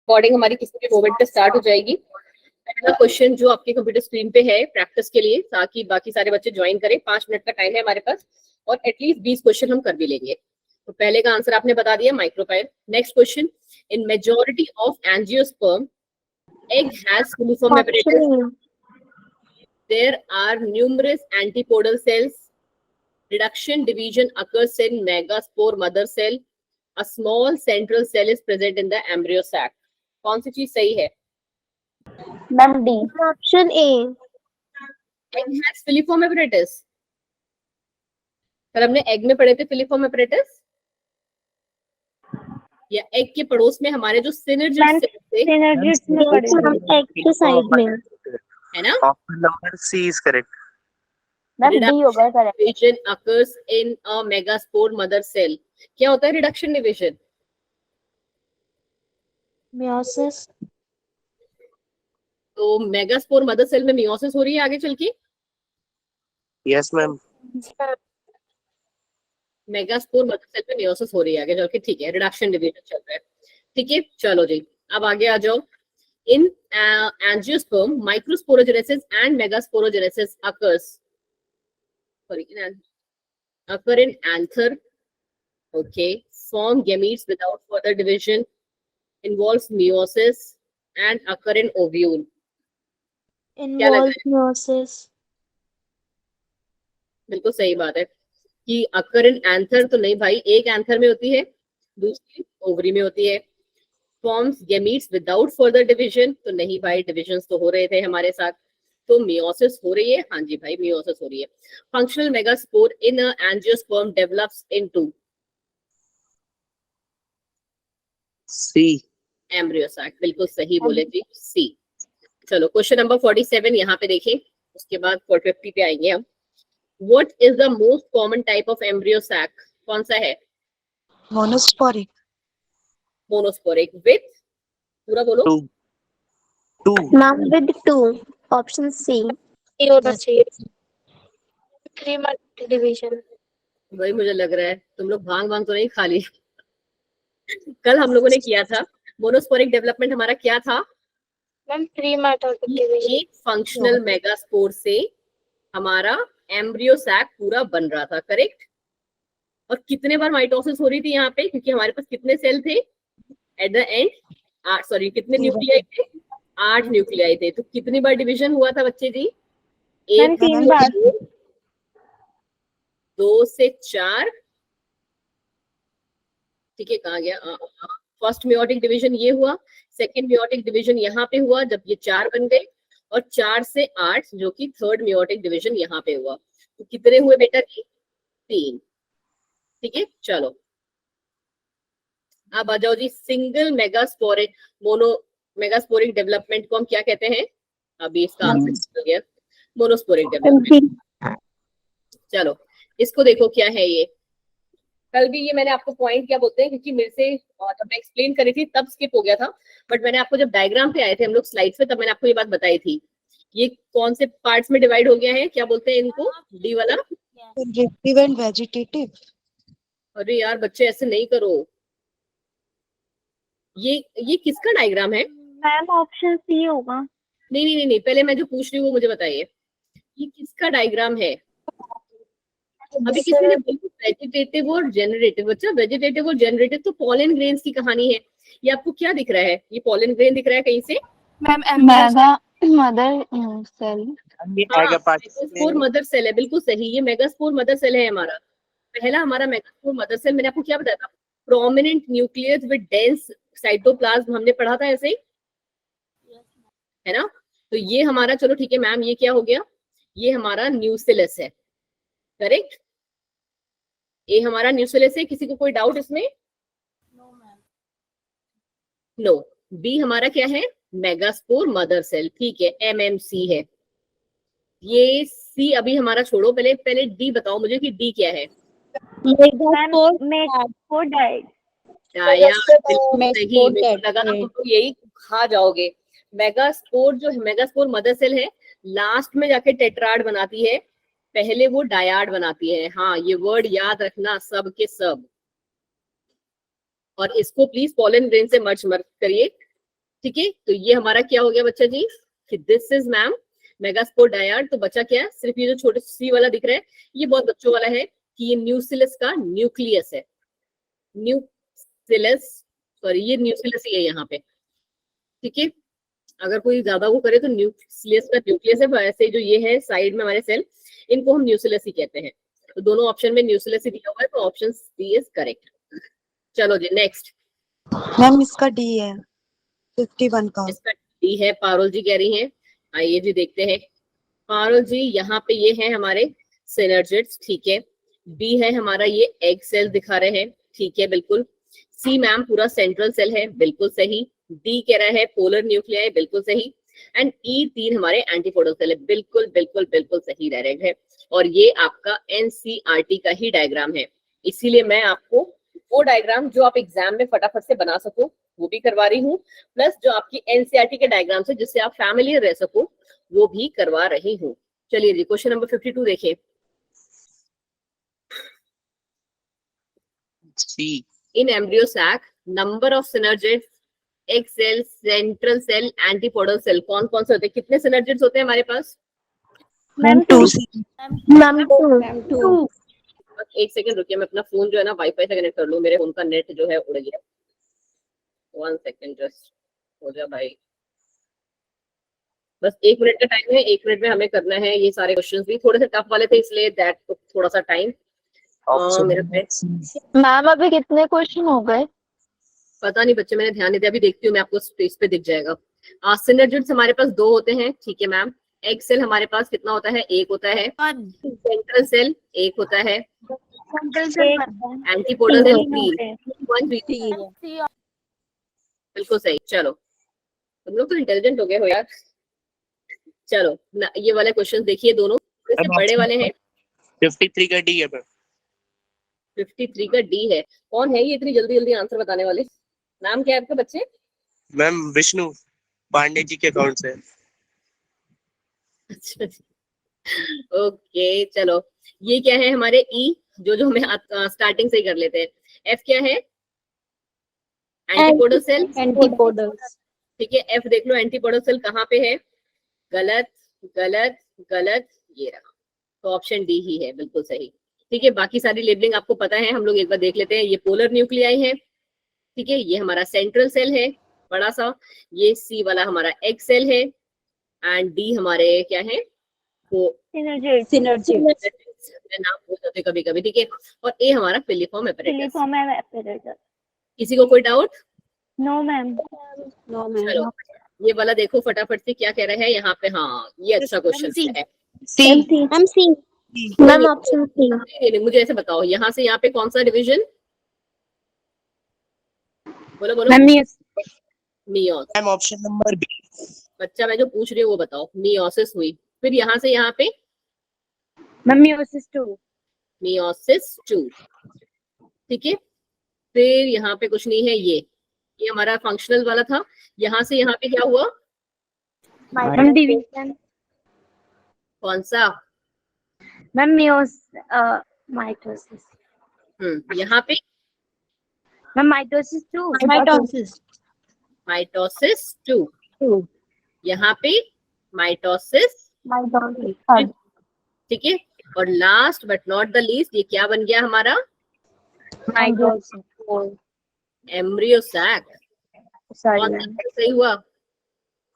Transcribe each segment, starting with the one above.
Recording हमारी किसी भी मोमेंट पे स्टार्ट हो जाएगी। पहला क्वेश्चन जो आपके कंप्यूटर स्क्रीन पे है प्रैक्टिस के लिए, ताकि बाकी सारे बच्चे ज्वाइन करें। 5 मिनट का टाइम है हमारे पास और एटलीस्ट 20 क्वेश्चन हम कर भी लेंगे। तो पहले का आंसर आपने बता दिया, micropyle. Next question, in majority of angiosperm egg has filiform apparatus. There are numerous antipodal cells. Reduction division occurs in megaspore mother cell. A small central cell is present in the embryo sac. कौन सी चीज सही है? Ma'am D option A. Egg has filiform apparatus. Sir हमने egg में पढ़े थे filiform apparatus, या egg के पड़ोस में हमारे जो सिनर्जिड सेल्स थे, सिनर्जिड में पढ़े थे एग के साइड में, है ना? Option number C is correct. Ma'am D होगा correct. Division occurs in a megaspore mother cell. क्या होता है रिडक्शन डिवीजन? मियोसिस। तो मेगास्पोर मदर सेल में मियोसिस हो रही है आगे चल के? Yes ma'am. Megaspore mother cell में मियोसिस हो रही है आगे चल के, ठीक है, रिडक्शन डिवीजन चल रहा है, ठीक है। चलो जी, अब आगे आ जाओ। इन angiosperm microsporogenesis and megasporogenesis occur in anther, okay, form gametes without further division, involves meiosis and occur in ovule. Involve meiosis. बिल्कुल सही बात है कि अकर इन एंथर तो नहीं भाई, एक एंथर में होती है, दूसरी ओवरी में होती है। Forms gametes without further division तो नहीं भाई, डिविजन्स तो हो रहे थे हमारे साथ, तो मियोसिस हो रही है। हाँ जी भाई, मियोसिस हो रही है। Functional megaspore in angiosperm develops into C embryo sac. बिल्कुल सही बोले जी, सी। चलो क्वेश्चन नंबर 47 यहाँ पे देखें, उसके बाद 450 पे आएंगे हम। What is the most common type of embryo sac? कौन सा है? मोनोस्पोरिक। मोनोस्पोरिक विथ, पूरा बोलो। Two ma'am with 2 option C होना चाहिए। 3 मल्टी डिवीजन। वही मुझे लग रहा है, तुम लोग भांग भांग तो नहीं खा ली? कल हम लोगों ने किया था मोनोस्पोरिक डेवलपमेंट, हमारा क्या था? Ma'am 3 multi division. एक फंक्शनल मेगास्पोर से हमारा एम्ब्रियो सैक पूरा बन रहा था, करेक्ट। और कितने बार माइटोसिस हो रही थी यहाँ पे, क्योंकि हमारे पास कितने सेल थे एट द एंड? 8, सॉरी कितने न्यूक्लियाई थे? 8 न्यूक्लियाई थे। तो कितनी बार डिवीजन हुआ था बच्चे जी? 1 3 बार। 2 से 4, ठीक है। कहाँ गया? फर्स्ट मियोटिक डिवीजन ये हुआ, सेकंड मियोटिक डिवीजन यहाँ पे हुआ जब ये 4 बन गए, और 4 से 8 जो कि थर्ड मियोटिक डिवीजन यहाँ पे हुआ। तो कितने हुए बेटा जी? 3, ठीक है। चलो अब आ जाओ जी, सिंगल मेगास्पोरिक मेगास्पोरिक डेवलपमेंट को हम क्या कहते हैं? अभी इसका आंसर हो गया, मोनोस्पोरिक डेवलपमेंट। चलो इसको देखो क्या है ये। कल भी ये मैंने आपको पॉइंट क्या बोलते हैं, क्योंकि मेरे से जब मैं एक्सप्लेन करी थी तब स्किप हो गया था, बट मैंने आपको जब डायग्राम पे आए थे हम लोग स्लाइड्स पे, तब मैंने आपको ये बात बताई थी। ये कौन से पार्ट्स में डिवाइड हो गया है, क्या बोलते हैं इनको? डी वाला जनरेटिव एंड वेजिटेटिव। अरे यार बच्चे ऐसे नहीं करो, ये किसका डायग्राम है? मैम ऑप्शन सी होगा। नहीं नहीं नहीं नहीं, पहले मैं जो पूछ रही हूँ वो मुझे बताइए, ये किसका डायग्राम है? अभी किसी ने वेजिटेटिव और जनरेटिव, बच्चा वेजिटेटिव और जनरेटिव तो पॉलन ग्रेन्स की कहानी है। ये आपको क्या दिख रहा है? ये पॉलन ग्रेन दिख रहा है कहीं से? Mega mother cell. Megaspore mother cell है, बिल्कुल सही। ये मेगास्पोर मदर सेल है हमारा, पहला हमारा मेगास्पोर मदर सेल। मैंने आपको क्या बताया था? Prominent nucleus with dense cytoplasm, हमने पढ़ा था ऐसे ही, है ना? तो ये हमारा, चलो ठीक है मैम, ये क्या हो गया? ये हमारा न्यूक्लियस है, करेक्ट। ये हमारा न्यूक्लियस है। किसी को कोई डाउट इसमें? नो। बी हमारा क्या है? मेगास्पोर मदर सेल, ठीक है, एमएमसी है। ये सी अभी हमारा छोड़ो, पहले डी बताओ मुझे कि डी क्या है? यही खा जाओगे। मेगास्पोर जो मेगास्पोर मदर सेल है, लास्ट में जाके टेट्राड बनाती है, पहले वो डायाड बनाती है। हाँ, ये वर्ड याद रखना सब के सब। और इसको प्लीज पॉलन ग्रेन से मर्ज मत करिए, ठीक है, तो ये हमारा क्या हो गया बच्चा जी कि this is ma'am megaspore dyad. तो बच्चा क्या है, सिर्फ ये जो छोटे सी वाला दिख रहा है ये बहुत बच्चों वाला है कि ये न्यूसिलस का न्यूक्लियस है, न्यूसिलस, सॉरी ये न्यूसिलस ही है यहाँ पे। ठीक है, अगर कोई ज्यादा वो करे तो न्यूक्लियस का न्यूक्लियस है, वैसे जो ये है साइड में हमारे सेल, इनको हम न्यूसिलस ही कहते हैं। तो दोनों ऑप्शन में न्यूसिलस ही दिया हुआ है, तो ऑप्शन सी इज करेक्ट। चलो जी नेक्स्ट। मैम इसका डी है 51 का। इसका डी है, पारुल जी कह रही हैं। आइए जी देखते हैं पारुल जी, यहाँ पे ये है हमारे सिनर्जिड्स, ठीक है। बी है हमारा ये एग सेल दिखा रहे हैं, ठीक है बिल्कुल। सी मैम पूरा सेंट्रल सेल है, बिल्कुल सही। डी कह रहा है पोलर न्यूक्लियाई, बिल्कुल सही। एंड ई 3 हमारे एंटीपोडल सेल है, बिल्कुल बिल्कुल बिल्कुल सही डायरेक्ट है। और ये आपका एनसीईआरटी का ही डायग्राम है, इसीलिए मैं आपको वो डायग्राम जो आप एग्जाम में फटाफट से बना सको वो भी करवा रही हूँ, प्लस जो आपकी एनसीईआरटी के डायग्राम से जिससे आप फैमिलियर रह सको वो भी करवा रही हूँ। चलिए जी क्वेश्चन नंबर 52 देखिए। C. In embryo sac, number of synergids, egg cell, central cell, antipodal cell, कौन कौन से होते हैं, कितने synergids होते हैं हमारे पास? Ma'am two ma'am two. बस एक सेकंड रुकिए, मैं अपना फोन जो है ना वाईफाई से कनेक्ट कर लूं, मेरे फोन का नेट जो है उड़ गया। 1 सेकंड जस्ट हो जा भाई, बस 1 मिनट का टाइम है, 1 मिनट में हमें करना है ये सारे क्वेश्चंस भी थोड़े से टफ वाले थे इसलिए दैट थोड़ा सा टाइम। मेरे पे मैम अभी कितने क्वेश्चन हो गए? पता नहीं बच्चे, मैंने ध्यान नहीं दिया, अभी देखती हूँ मैं, आपको स्पेस पे दिख जाएगा। सिनर्जिड्स हमारे पास 2 होते हैं, ठीक है मैम। एग सेल हमारे पास कितना होता है, 1 होता है। सेंट्रल सेल 1 होता है। एंटीपोडल सेल 3 बिल्कुल सही। चलो तुम लोग तो इंटेलिजेंट हो गए हो यार। चलो ये वाले क्वेश्चन देखिए, दोनों इससे बड़े वाले हैं। 53 का डी है मैम। 53 का डी है। कौन है ये इतनी जल्दी जल्दी आंसर बताने वाले? नाम क्या है आपका बच्चे? मैम विष्णु पांडे जी के अकाउंट से। अच्छा ओके चलो, ये क्या है हमारे ई, जो हमें स्टार्टिंग से ही कर लेते हैं। एफ क्या है? Antipodal cell. ठीक है, एफ देख लो एंटीपोडल सेल कहाँ पे है, गलत गलत गलत, ये रहा। तो ऑप्शन डी ही है, बिल्कुल सही। ठीक है, बाकी सारी लेबलिंग आपको पता है, हम लोग एक बार देख लेते हैं। ये पोलर न्यूक्लियाई है, ठीक है, ये हमारा सेंट्रल सेल है बड़ा सा, ये सी वाला हमारा एग सेल है, एंड डी हमारे क्या है, वो सिनर्जी नाम भूल जाते कभी कभी, ठीक है। और ए हमारा फिलिफॉर्म एपैरेटस। किसी को कोई डाउट? No ma'am. चलो ये वाला देखो फटाफट से क्या कह रहा है यहाँ पे। हाँ ये अच्छा क्वेश्चन है। Ma'am option C. नहीं, मुझे ऐसे बताओ, यहाँ से यहाँ पे कौन सा डिवीजन, बोलो बोलो। Meiosis. Ma'am option number B. बच्चा मैं जो पूछ रही हूँ वो बताओ, मियोसिस हुई, फिर यहाँ से यहाँ पे मियोसिस 2, ठीक है। फिर यहाँ पे कुछ नहीं है, ये हमारा फंक्शनल वाला था। यहाँ से यहाँ पे क्या हुआ, कौन सा? Ma'am mitosis. यहाँ पे मैम माइटोसिस 2। माइटोसिस 2, यहाँ पे माइटोसिस, ठीक है। और last but not the least ये क्या बन गया हमारा, एम्ब्रियो सैक। कौन सा सही हुआ?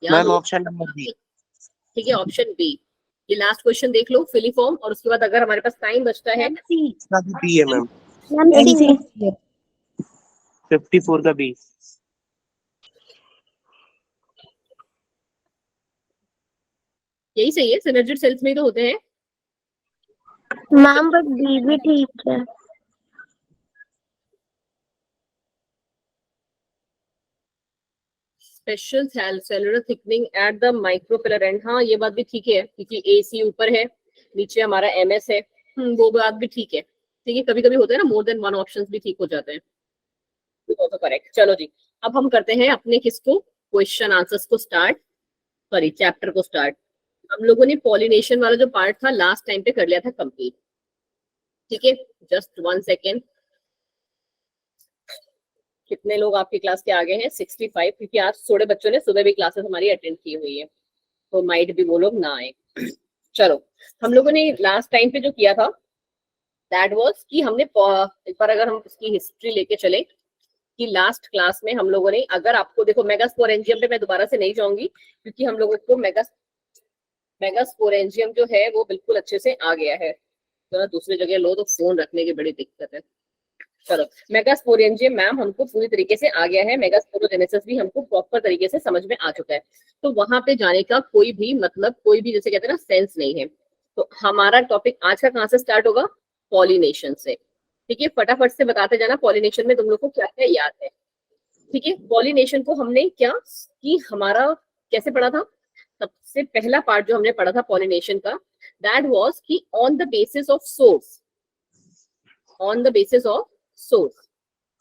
Ma'am option number B. ठीक है, ऑप्शन बी। ये लास्ट क्वेश्चन देख लो फिलिफॉर्म, और उसके बाद अगर हमारे पास टाइम बचता है, इसका भी बी है मैम। 54 का बी। यही सही है, सिनर्जिड सेल्स में ही तो होते हैं। मैम बट डी भी ठीक है। Special cellular thickening at the micropylar and, हाँ ये बात भी ठीक है, क्योंकि AC ऊपर है, नीचे हमारा MS है। वो बात भी ठीक है, ठीक है। कभी कभी होता है ना, मोर देन वन ऑप्शंस भी ठीक हो जाते हैं, तो करेक्ट। चलो जी, अब हम करते हैं अपने किसको, क्वेश्चन आंसर्स को स्टार्ट, सॉरी चैप्टर को स्टार्ट। हम लोगों ने पॉलिनेशन वाला जो पार्ट था लास्ट टाइम पे कर लिया था कंप्लीट, ठीक है। जस्ट 1 सेकेंड, कितने लोग आपकी क्लास के आगे हैं? 65, क्योंकि आज थोड़े बच्चों ने सुबह भी क्लासेस हमारी अटेंड की हुई है, तो माइट भी वो लोग ना आए। चलो, हम लोगों ने लास्ट टाइम पे जो किया था दैट वाज कि हमने एक बार अगर हम उसकी हिस्ट्री लेके चले कि लास्ट क्लास में हम लोगों ने, अगर आपको देखो मेगास्पोरेंजियम पे मैं दोबारा से नहीं जाऊंगी क्योंकि हम लोगों को मेगास्पोरेंजियम जो है वो बिल्कुल अच्छे से आ गया है, तो ना दूसरी जगह लो तो फोन रखने की बड़ी दिक्कत है। चलो, मेगास्पोरेंजियम मैम हमको पूरी तरीके से आ गया है, मेगास्पोरोजेनेसिस भी हमको प्रॉपर तरीके से समझ में आ चुका है, तो वहां पे जाने का कोई भी मतलब, कोई भी जैसे कहते हैं ना सेंस नहीं है। तो हमारा टॉपिक आज का कहाँ से स्टार्ट होगा? पॉलिनेशन से। ठीक है, फटाफट से बताते जाना पॉलिनेशन में तुम लोग को क्या क्या याद है। ठीक है, पॉलिनेशन को हमने क्या कि हमारा कैसे पढ़ा था? सबसे पहला पार्ट जो हमने पढ़ा था पॉलिनेशन का, दैट वाज कि on the basis of source, on the basis of source.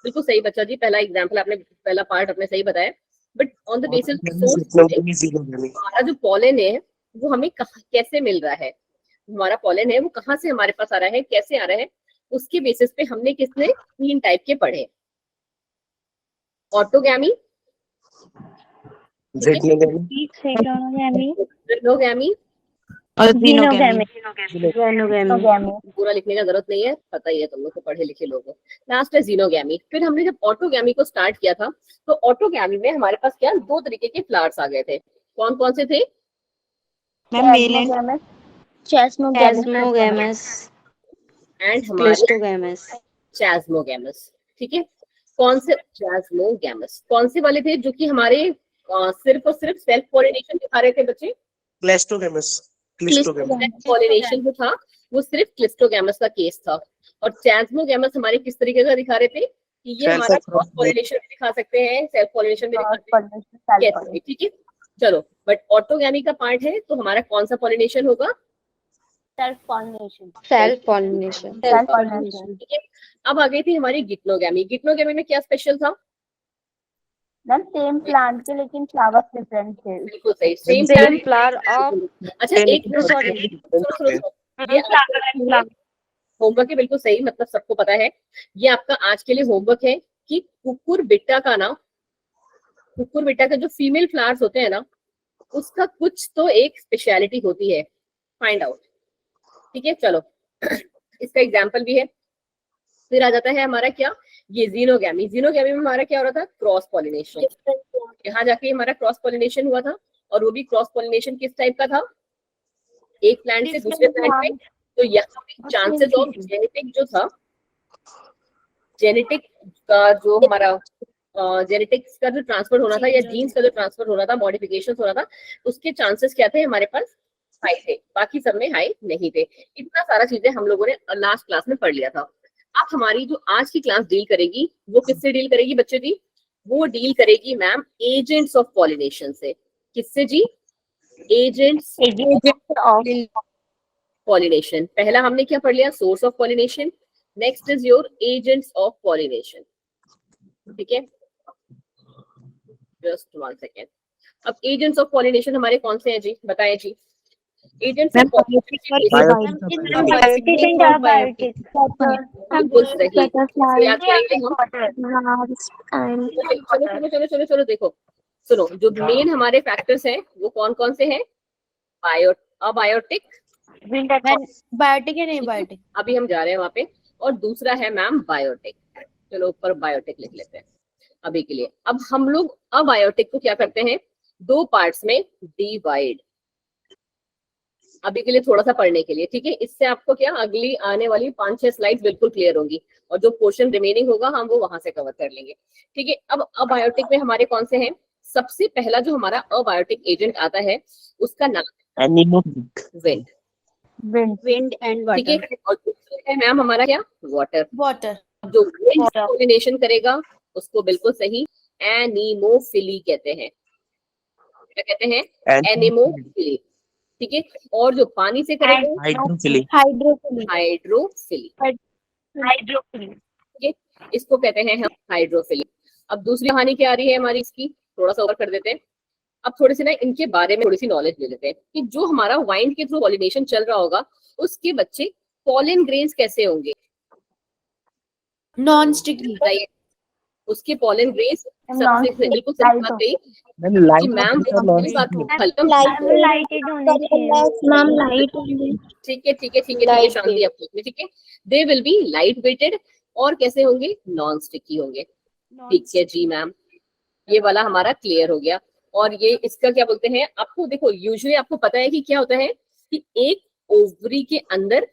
बिल्कुल सही बच्चा जी, पहला एग्जांपल आपने, पहला पार्ट आपने सही बताया, but on the basis of source हमारा जो पॉलन है वो हमें कैसे मिल रहा है, हमारा पॉलन है वो कहाँ से हमारे पास आ रहा है, कैसे आ रहा है, उसके बेसिस पे हमने किसने 3 टाइप के पढ़े। ऑटोगैमी, जिनोगैमी और जीनोगैमी। पूरा लिखने का जरूरत नहीं है, पता ही है तुम लोग को, पढ़े लिखे लोग हो। लास्ट है जीनोगैमी। फिर हमने जब ऑटोगैमी को स्टार्ट किया था तो ऑटोगैमी में हमारे पास क्या 2 तरीके के फ्लावर्स आ गए थे। कौन कौन से थे? मैम मेल एंड चेस्मोगैमस एंड हमारे चैस्मोगैमस। ठीक है, कौन से चैस्मोगैमस, कौन से वाले थे जो कि हमारे सिर्फ और सिर्फ सेल्फ पॉलिनेशन दिखा रहे थे बच्चे? पॉलिनेशन जो था वो सिर्फ क्लिस्टोगैमस का केस था, और चैस्मोगैमस हमारे किस तरीके का दिखा रहे थे कि ये हमारा क्रॉस पॉलिनेशन भी दिखा सकते हैं, सेल्फ पॉलिनेशन भी दिखा सकते हैं। ठीक है, चलो, बट ऑटोगैमी का पार्ट है तो हमारा कौन सा पॉलिनेशन होगा? Self pollination. ठीक है, अब आ गई थी हमारी गिटनोगैमी। गिटनोगैमी में क्या स्पेशल था? मैम सेम प्लांट के लेकिन फ्लावर्स डिफरेंट थे। बिल्कुल सही, सेम फ्लावर ऑफ अच्छा, एक होमवर्क है, बिल्कुल सही, मतलब सबको पता है। ये आपका आज के लिए होमवर्क है कि कुकुरबिट्टा का ना, कुकुरबिट्टा का जो फीमेल फ्लावर्स होते हैं ना, उसका कुछ तो एक स्पेशलिटी होती है, फाइंड आउट। ठीक है, चलो इसका एग्जाम्पल भी है। फिर आ जाता है हमारा क्या, ये जीनोगैमी। जीनोगैमी में हमारा क्या हो रहा था? Cross pollination. यहाँ जाके हमारा क्रॉस पॉलिनेशन हुआ था, और वो भी क्रॉस पॉलिनेशन किस टाइप का था? एक प्लांट से दूसरे प्लांट में। तो यहाँ पे चांसेस ऑफ जेनेटिक जो था, जेनेटिक का जो हमारा जेनेटिक्स का जो ट्रांसफर होना था या जीन्स का जो ट्रांसफर होना था, मॉडिफिकेशन होना था, उसके चांसेस क्या थे हमारे पास? हाई थे, बाकी सब में हाई नहीं थे। इतना सारा चीजें हम लोगों ने लास्ट क्लास में पढ़ लिया था। अब हमारी जो आज की क्लास डील करेगी वो किससे डील करेगी बच्चे जी? वो डील करेगी मैम एजेंट्स ऑफ पॉलिनेशन से। किससे जी? Agents of pollination. पहला हमने क्या पढ़ लिया? Source of pollination. Next is your agents of pollination. ठीक है, जस्ट 1 सेकेंड। अब एजेंट्स ऑफ पॉलिनेशन हमारे कौन से हैं जी? बताएं जी। एजेंट्स ऑफ चलो देखो, सुनो, जो मेन हमारे फैक्टर्स हैं वो कौन कौन से हैं? अबायोटिक, बायोटिक है, नहीं बायोटिक, अभी हम जा रहे हैं वहां पे, और दूसरा है मैम बायोटिक। चलो ऊपर बायोटिक लिख लेते हैं अभी के लिए। अब हम लोग अबायोटिक को क्या करते हैं? 2 पार्ट्स में डिवाइड, अभी के लिए थोड़ा सा पढ़ने के लिए। ठीक है, इससे आपको क्या अगली आने वाली 5-6 स्लाइड्स बिल्कुल क्लियर होंगी, और जो पोर्शन रिमेनिंग होगा हम वो वहां से कवर कर लेंगे। ठीक है, अब अबायोटिक में हमारे कौन से हैं? सबसे पहला जो हमारा अबायोटिक एजेंट आता है उसका नाम विंड, विंड एंड वाटर। ठीक है, और दूसरा है मैम हमारा क्या? वाटर। जो विंड Water. पॉलिनेशन करेगा उसको बिल्कुल सही एनीमोफिली कहते हैं। क्या कहते हैं? एनीमोफिली। ठीक है, और जो पानी से करेगा हाइड्रोफिली। हाइड्रोफिली। ठीक है, इसको कहते हैं हम हाइड्रोफिली। अब दूसरी कहानी क्या आ रही है हमारी इसकी, थोड़ा सा ओवर कर देते हैं। अब थोड़ी सी ना इनके बारे में थोड़ी सी नॉलेज ले लेते हैं कि जो हमारा वाइंड के थ्रू पॉलिनेशन चल रहा होगा उसके बच्चे पॉलन ग्रेन्स कैसे होंगे? Non sticky. बताइए, उसके पॉलन ग्रेस सबसे बिल्कुल सही बात कही मैम कि लाइट मैम लॉन्च बात की खत्म। लाइटेड होने चाहिए मैम, लाइट ठीक है ठीक है ठीक है ठीक है, शांति आप में, ठीक है। They will be light weighted और कैसे होंगे, नॉन स्टिकी होंगे। ठीक है जी मैम, ये वाला हमारा क्लियर हो गया। और ये इसका क्या बोलते हैं, आपको देखो यूजुअली आपको पता है कि क्या होता है कि एक ओवरी के अंदर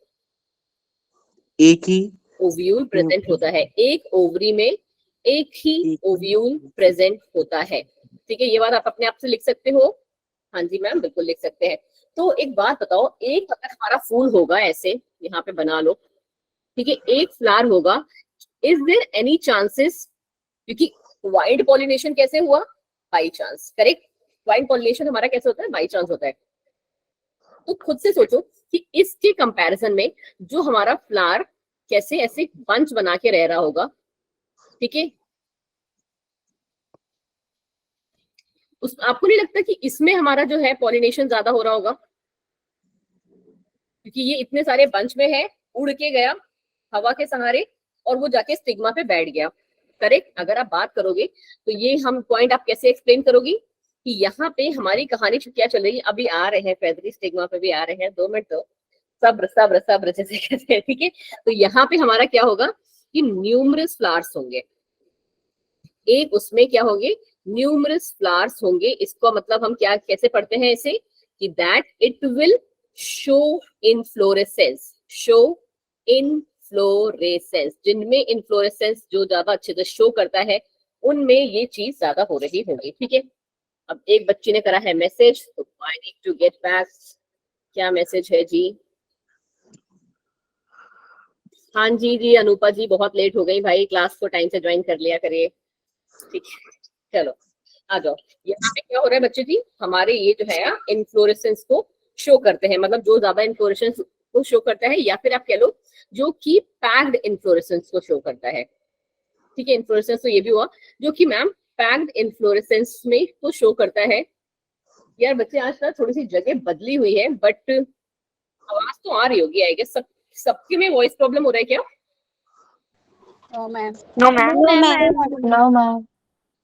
एक ही ओव्यूल प्रेजेंट होता है, एक ओवरी में एक ही ओव्यूल प्रेजेंट होता है। ठीक है, ये बात आप अपने आप से लिख सकते हो। हाँ जी मैम, बिल्कुल लिख सकते हैं। तो एक बात बताओ, एक अगर हमारा फूल होगा ऐसे, यहाँ पे बना लो, ठीक है, एक फ्लावर होगा, इज देयर एनी चांसेस, क्योंकि वाइल्ड पॉलिनेशन कैसे हुआ, by chance, correct. Wild pollination हमारा कैसे होता है, बाई चांस होता है। तो खुद से सोचो कि इसके कंपैरिजन में जो हमारा फ्लावर कैसे ऐसे बंच बना के रह रहा होगा, ठीक है। उस आपको नहीं लगता कि इसमें हमारा जो है पॉलिनेशन ज्यादा हो रहा होगा, क्योंकि ये इतने सारे बंच में है, उड़ के गया हवा के सहारे और वो जाके स्टिग्मा पे बैठ गया, करेक्ट। अगर आप बात करोगे तो ये हम पॉइंट आप कैसे एक्सप्लेन करोगी कि यहाँ पे हमारी कहानी क्या चल रही है, अभी आ रहे हैं फेदरी स्टिग्मा पे भी आ रहे हैं, 2 मिनट तो सब्र सब्र सब्र जैसे कहते हैं, ठीक है। तो यहाँ पे हमारा क्या होगा कि न्यूमरस फ्लावर्स होंगे, एक उसमें क्या होंगे, न्यूमरस फ्लावर्स होंगे। इसको मतलब हम क्या कैसे पढ़ते हैं इसे कि that it will show inflorescence, show inflorescence, जिनमें इनफ्लोरेसेंस जो ज्यादा अच्छे से शो करता है उनमें ये चीज ज्यादा हो रही होगी, ठीक है। अब एक बच्ची ने करा है मैसेज, तो I need to get back. क्या मैसेज है जी? हाँ जी जी अनुपा जी, बहुत लेट हो गई भाई, क्लास को टाइम से ज्वाइन कर लिया करिए, ठीक है। चलो आ जाओ, यहाँ पे क्या हो रहा है बच्चे जी, हमारे ये जो है इन्फ्लोरेसेंस को शो करते हैं, मतलब जो ज्यादा इन्फ्लोरेसेंस को शो करता है, या फिर आप कह लो जो कि पैक्ड इन्फ्लोरेसेंस को शो करता है, ठीक है। इन्फ्लोरेसेंस तो ये भी हुआ जो कि मैम पैक्ड इन्फ्लोरेसेंस में तो शो करता है। यार बच्चे आज ना थोड़ी सी जगह बदली हुई है, बट आवाज तो आ रही होगी आई गेस। सबके में वॉइस प्रॉब्लम हो रहा है क्या? No ma'am, no ma'am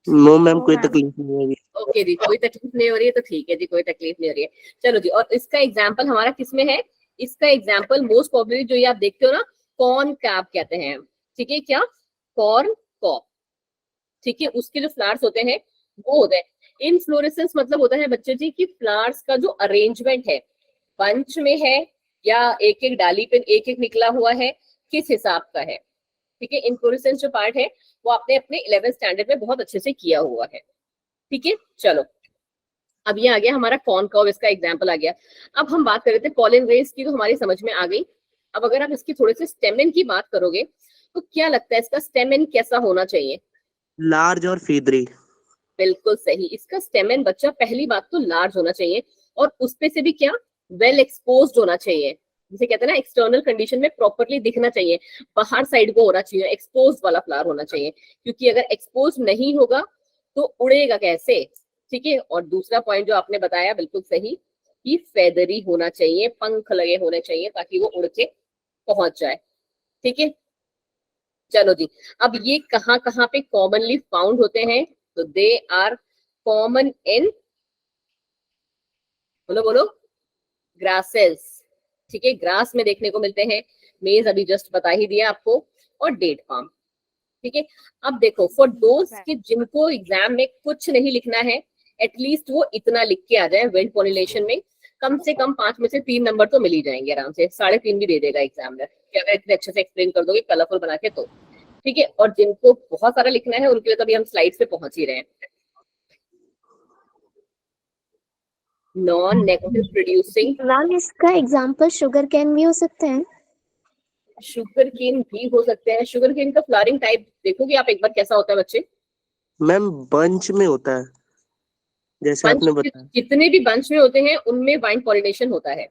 no ma'am, कोई तकलीफ नहीं होगी। ओके जी, कोई तकलीफ नहीं हो रही है तो ठीक है जी, कोई तकलीफ नहीं हो रही है। चलो जी, और इसका एग्जाम्पल हमारा किसमें है, इसका एग्जाम्पल मोस्ट प्रॉब्लली जो ये आप देखते हो ना, कॉर्न कैप कहते हैं, ठीक है। क्या? कॉर्न कॉप, ठीक है। उसके जो फ्लावर्स होते हैं वो होते हैं इनफ्लोरेसेंस, मतलब होता है बच्चे जी कि फ्लावर्स का जो अरेंजमेंट है, बंच में है या एक एक डाली पे एक एक निकला हुआ है, किस हिसाब का है, ठीक है। इनफ्लोरेसेंस जो पार्ट है वो आपने अपने 11th स्टैंडर्ड में बहुत अच्छे से किया हुआ है, ठीक है। चलो अब ये आ गया हमारा कॉर्न कॉब, इसका एग्जाम्पल आ गया। अब हम बात कर रहे थे पॉलन ग्रेन्स की, तो हमारी समझ में आ गई। अब अगर आप इसकी थोड़े से स्टेमेन की बात करोगे तो क्या लगता है इसका स्टेमेन कैसा होना चाहिए? लार्ज और फेदरी। बिल्कुल सही, इसका स्टेमेन बच्चा पहली बात तो लार्ज होना चाहिए, और उस पे से भी क्या, वेल एक्सपोज्ड होना चाहिए, जिसे कहते हैं ना एक्सटर्नल कंडीशन में प्रॉपर्ली दिखना चाहिए, बाहर साइड को होना चाहिए, एक्सपोज वाला फ्लावर होना चाहिए, क्योंकि अगर एक्सपोज नहीं होगा तो उड़ेगा कैसे, ठीक है। और दूसरा पॉइंट जो आपने बताया बिल्कुल सही कि फेदरी होना चाहिए, पंख लगे होने चाहिए ताकि वो उड़ के पहुंच जाए, ठीक है। चलो जी, अब ये कहाँ कहाँ पे कॉमनली फाउंड होते हैं, तो दे आर कॉमन इन, बोलो बोलो, ग्रासेस, ठीक है, ग्रास में देखने को मिलते हैं। मेज अभी जस्ट बता ही दिया आपको, और डेट फार्म, ठीक है। अब देखो फॉर दोस्त कि जिनको एग्जाम में कुछ नहीं लिखना है, एटलीस्ट वो इतना लिख के आ जाए, वेल्ड पॉलिनेशन में कम से कम 5 में से 3 नंबर तो मिल ही जाएंगे आराम से, 3.5 भी दे देगा एग्जामिनर कि अगर इतने अच्छे से एक्सप्लेन कर दोगे कलरफुल बना के तो, ठीक है। और जिनको बहुत सारा लिखना है उनके लिए तो अभी हम स्लाइड्स पे पहुंच ही रहे हैं। नॉन नेगेटिव प्रोड्यूसिंग, मैम इसका एग्जांपल शुगर कैन भी हो सकते हैं। शुगर केन भी हो सकते हैं। शुगर केन का फ्लावरिंग टाइप देखोगे आप एक बार कैसा होता है बच्चे? मैम बंच में होता है, जैसे बंच, आपने बताया। जितने भी बंच में होते हैं उनमें वाइन पॉलिनेशन होता है,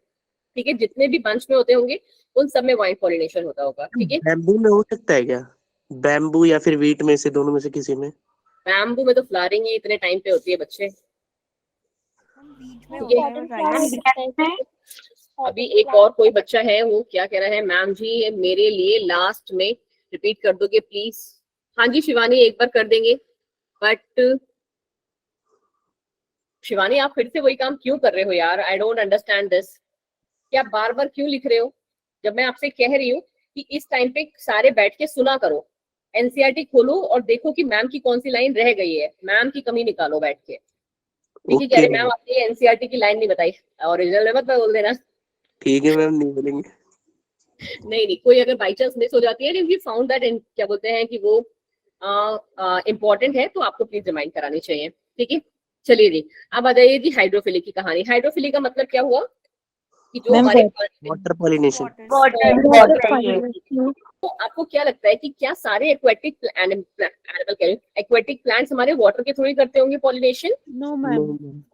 ठीक है। जितने भी बंच में होते होंगे उन सब में वाइन पॉलिनेशन होता होगा, ठीक है। बैम्बू में हो सकता है क्या? बैम्बू या फिर वीट में से, दोनों में से किसी में। बैम्बू में तो फ्लावरिंग ही इतने टाइम पे होती है बच्चे, ठीक है। अभी एक और कोई बच्चा है, वो क्या कह रहा है, मैम जी मेरे लिए लास्ट में रिपीट कर दोगे प्लीज, हाँ जी शिवानी एक बार कर देंगे, बट शिवानी आप फिर से वही काम क्यों कर रहे हो यार? I don't understand this. क्या बार बार क्यों लिख रहे हो जब मैं आपसे कह रही हूँ कि इस टाइम पे सारे बैठ के सुना करो, एनसीईआरटी खोलो और देखो कि मैम की कौन सी लाइन रह गई है, मैम की कमी निकालो बैठ के। ठीक है, कह रहे मैम आपने एनसीईआरटी की लाइन नहीं बताई, ओरिजिनल में मत बोल देना। ठीक है मैम, नहीं बोलेंगे। नहीं नहीं, कोई अगर बाई चांस मिस हो जाती है, वी फाउंड दैट क्या बोलते हैं कि वो इम्पोर्टेंट है, तो आपको प्लीज रिमाइंड करानी चाहिए। ठीक है, चलिए जी अब आ जाइए जी हाइड्रोफिली की कहानी। हाइड्रोफिली का मतलब क्या हुआ कि जो मैम, हमारे वाटर पॉलिनेशन। तो आपको क्या लगता है कि क्या सारे एक्वेटिक एनिमल एक्वेटिक प्लांट्स हमारे वाटर के थ्रू ही करते होंगे पॉलिनेशन? No ma'am.